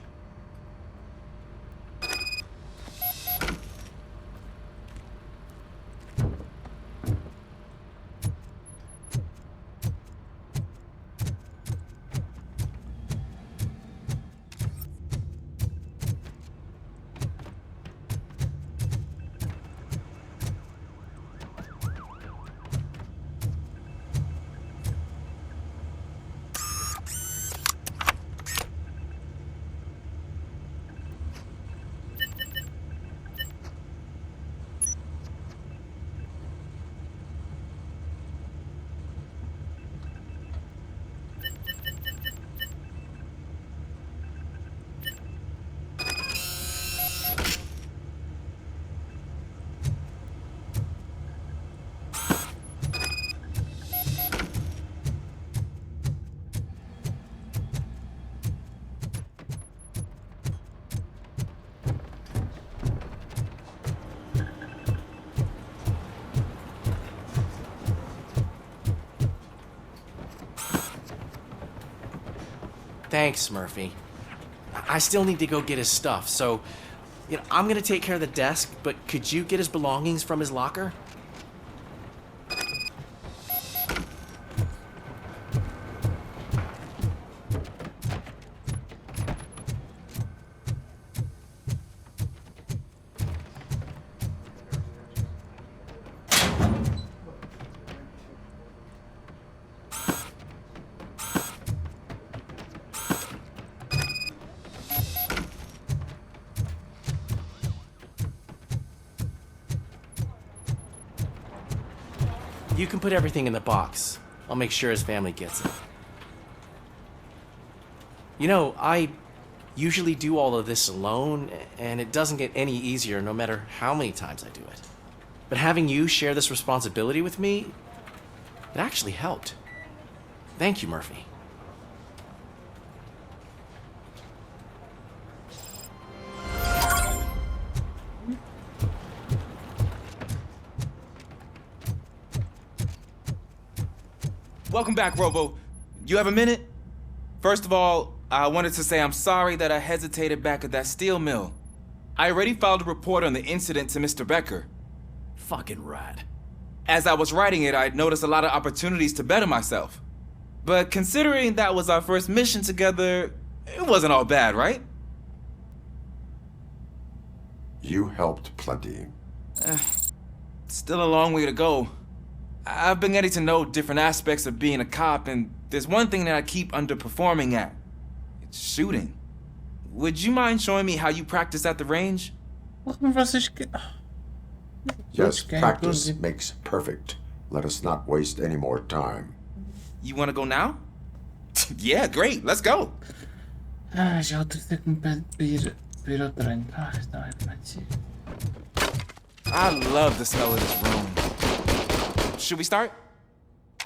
Thanks, Murphy. I still need to go get his stuff, so I'm gonna take care of the desk, but could you get his belongings from his locker? You can put everything in the box. I'll make sure his family gets it. I usually do all of this alone, and it doesn't get any easier no matter how many times I do it. But having you share this responsibility with me, it actually helped. Thank you, Murphy. Welcome back, Robo. You have a minute? First of all, I wanted to say I'm sorry that I hesitated back at that steel mill. I already filed a report on the incident to Mr. Becker. Fucking rad. As I was writing it, I'd noticed a lot of opportunities to better myself. But considering that was our first mission together, it wasn't all bad, right? You helped plenty. Still a long way to go. I've been getting to know different aspects of being a cop, and there's one thing that I keep underperforming at. It's shooting. Would you mind showing me how you practice at the range? Yes, practice makes perfect. Let us not waste any more time. You want to go now? Yeah, great. Let's go. Já outro ter que me pedir ao treino. Está bem, pode. I love the smell of this room. Should we start?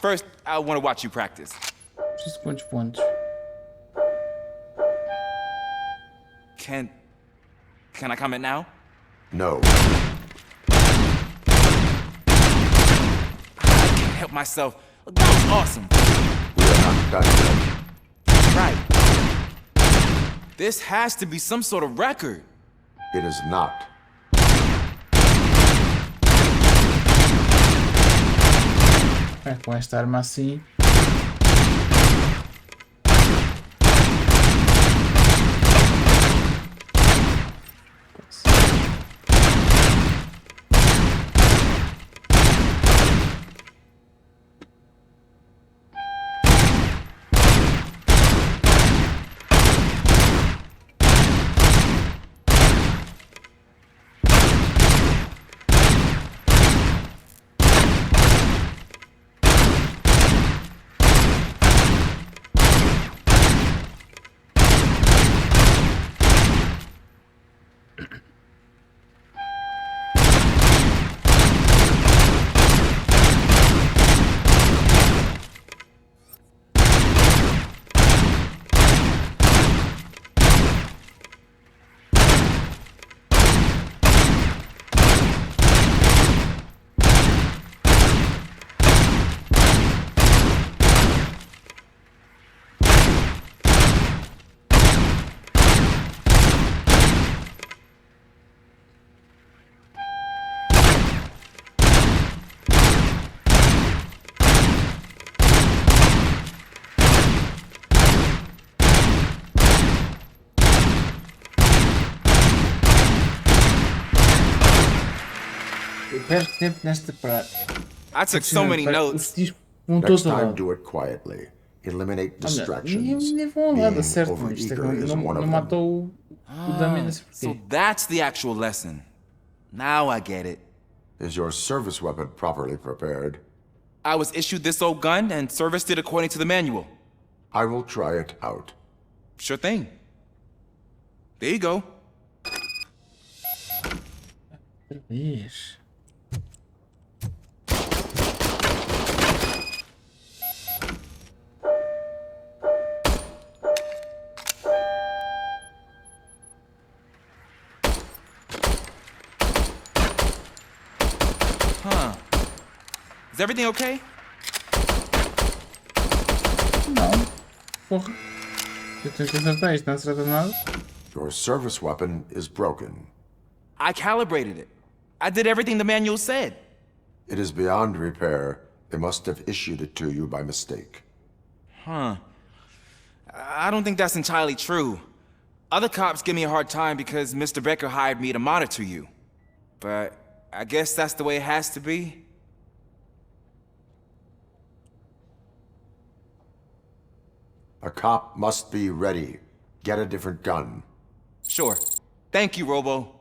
First, I want to watch you practice. Preciso quantos pontos? Can I comment now? No. I can't help myself. That was awesome. We are not done yet. Right. This has to be some sort of record. It is not. Com esta arma assim. Eu perco tempo nesta parada. I took so many notes. Next time, do it quietly. Eliminate distractions. Nem vão lá dar Being certo, mas isto é que overeager is one não of them. matou o Dummy nesse So porquê. that's the actual lesson. Now I get it. Is your service weapon properly prepared? I was issued this old gun and serviced it according to the manual. I will try it out. Sure thing. There you go. Outra vez. Huh. Is everything okay? Não. Porra. Eu tenho que acertar isto, não acerta nada. Your service weapon is broken. I calibrated it. I did everything the manual said. It is beyond repair. They must have issued it to you by mistake. Huh. I don't think that's entirely true. Other cops give me a hard time because Mr. Becker hired me to monitor you. But I guess that's the way it has to be. A cop must be ready. Get a different gun. Sure. Thank you, Robo.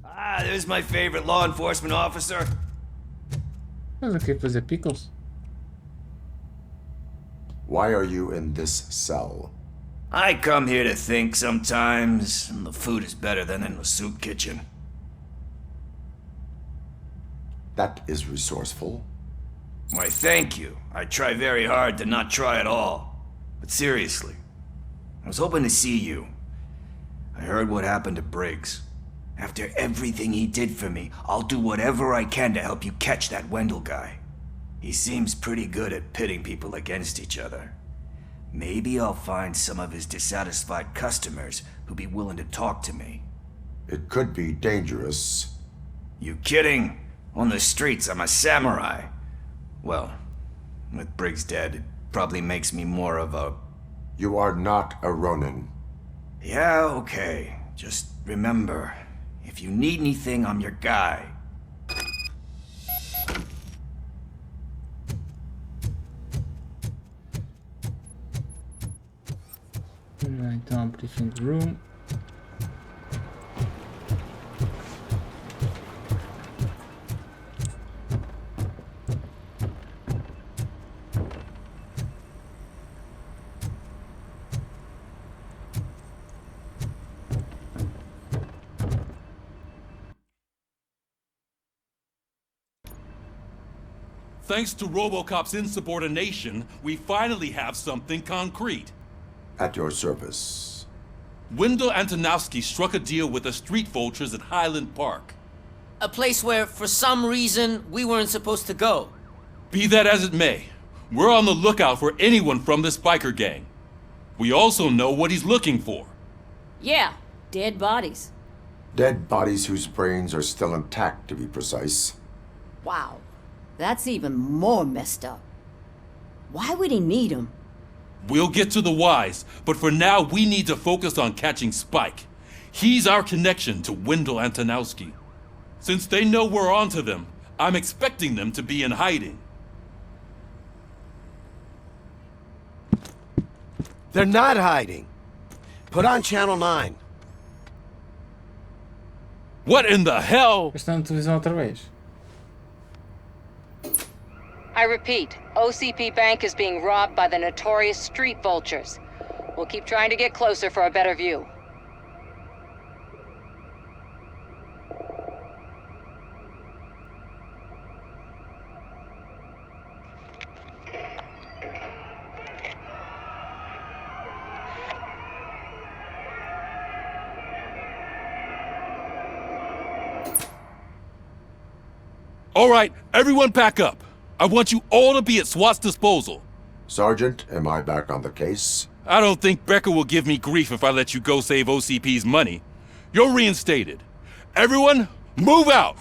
Ah, there's my favorite law enforcement officer. Mas eu queria fazer pickles. Why are you in this cell? I come here to think sometimes, and the food is better than in the soup kitchen. That is resourceful. Why, thank you. I try very hard to not try at all. But seriously, I was hoping to see you. I heard what happened to Briggs. After everything he did for me, I'll do whatever I can to help you catch that Wendell guy. He seems pretty good at pitting people against each other. Maybe I'll find some of his dissatisfied customers who'll be willing to talk to me. It could be dangerous. You kidding? On the streets, I'm a samurai. Well, with Briggs dead, it probably makes me more of a... You are not a Ronin. Yeah, okay. Just remember, if you need anything, I'm your guy. Então, briefing room. Thanks to RoboCop's insubordination, we finally have something concrete. At your service. Wendell Antonowski struck a deal with the street vultures at Highland Park. A place where, for some reason, we weren't supposed to go. Be that as it may, we're on the lookout for anyone from this biker gang. We also know what he's looking for. Yeah, dead bodies. Dead bodies whose brains are still intact, to be precise. Wow, that's even more messed up. Why would he need them? We'll get to the whys, but for now we need to focus on catching Spike. He's our connection to Wendell Antonowski. Since they know we're onto them, I'm expecting them to be in hiding. They're not hiding. Put on Channel 9. What in the hell? Está na televisão outra vez. I repeat, OCP Bank is being robbed by the notorious street vultures. We'll keep trying to get closer for a better view. All right, everyone pack up. I want you all to be at SWAT's disposal. Sergeant, am I back on the case? I don't think Becker will give me grief if I let you go save OCP's money. You're reinstated. Everyone, move out!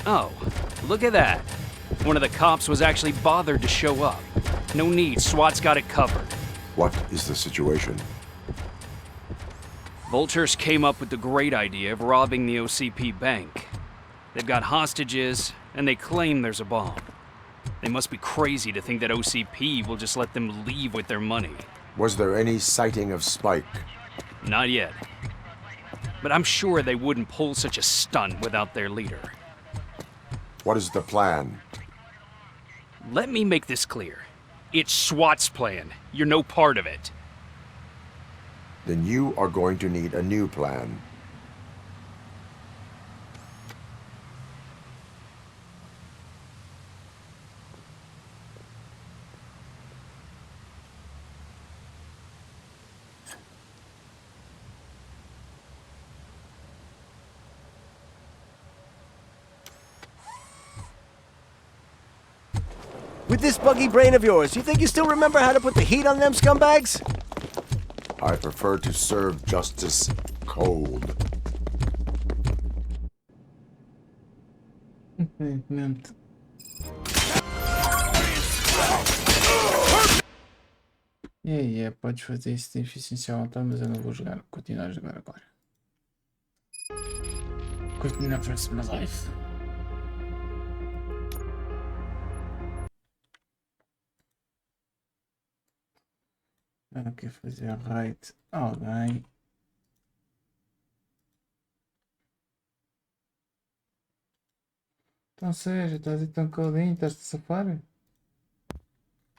Oh, look at that. One of the cops was actually bothered to show up. No need, SWAT's got it covered. What is the situation? Vultures came up with the great idea of robbing the OCP bank. They've got hostages, and they claim there's a bomb. They must be crazy to think that OCP will just let them leave with their money. Was there any sighting of Spike? Not yet. But I'm sure they wouldn't pull such a stunt without their leader. What is the plan? Let me make this clear. It's SWAT's plan. You're no part of it. Then you are going to need a new plan. With this buggy brain of yours, you think you still remember how to put the heat on them scumbags? I prefer to serve justice cold. Infelizmente. E aí, podes fazer isso de eficiência alta, mas eu não vou jogar. Continuar a jogar agora. Continuar a próxima live. Aqui fazer raid alguém. Então seja, estás aí tão caladinho, estás-te a safar?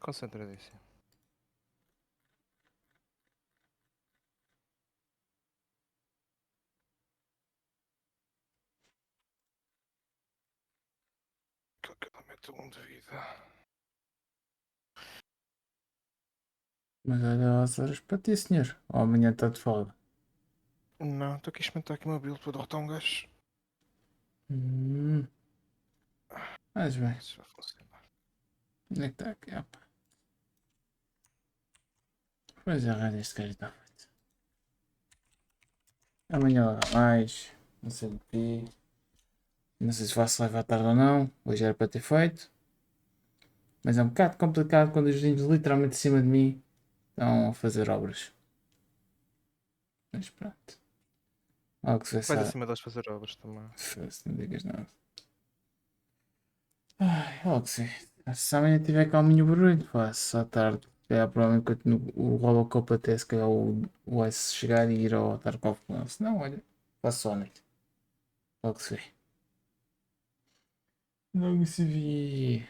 Concentradíssimo. Que ela mete de vida. Mas olha as horas para ti, senhor. Ou amanhã está de folga. Não, estou aqui a experimentar aqui o meu build para derrotar um gajo. Mas bem. Isso vai funcionar. Onde é que está aqui? Opa. Pois é, este gajo está feito. Amanhã lá mais. Não sei o quê. Não sei se faço live à tarde ou não. Hoje era para ter feito. Mas é um bocado complicado quando os vizinhos literalmente em cima de mim estão a fazer obras. Mas pronto. Algo que se Vais acima deles fazer obras também. Não digas nada. Ai, logo que se vê. Se amanhã tiver calminho o barulho, faço à tarde. É, provavelmente quando o RoboCop até se calhar o S chegar e ir ao Tarkov com ele. Se não, olha, faço só a noite. Logo se vê. Logo se vê.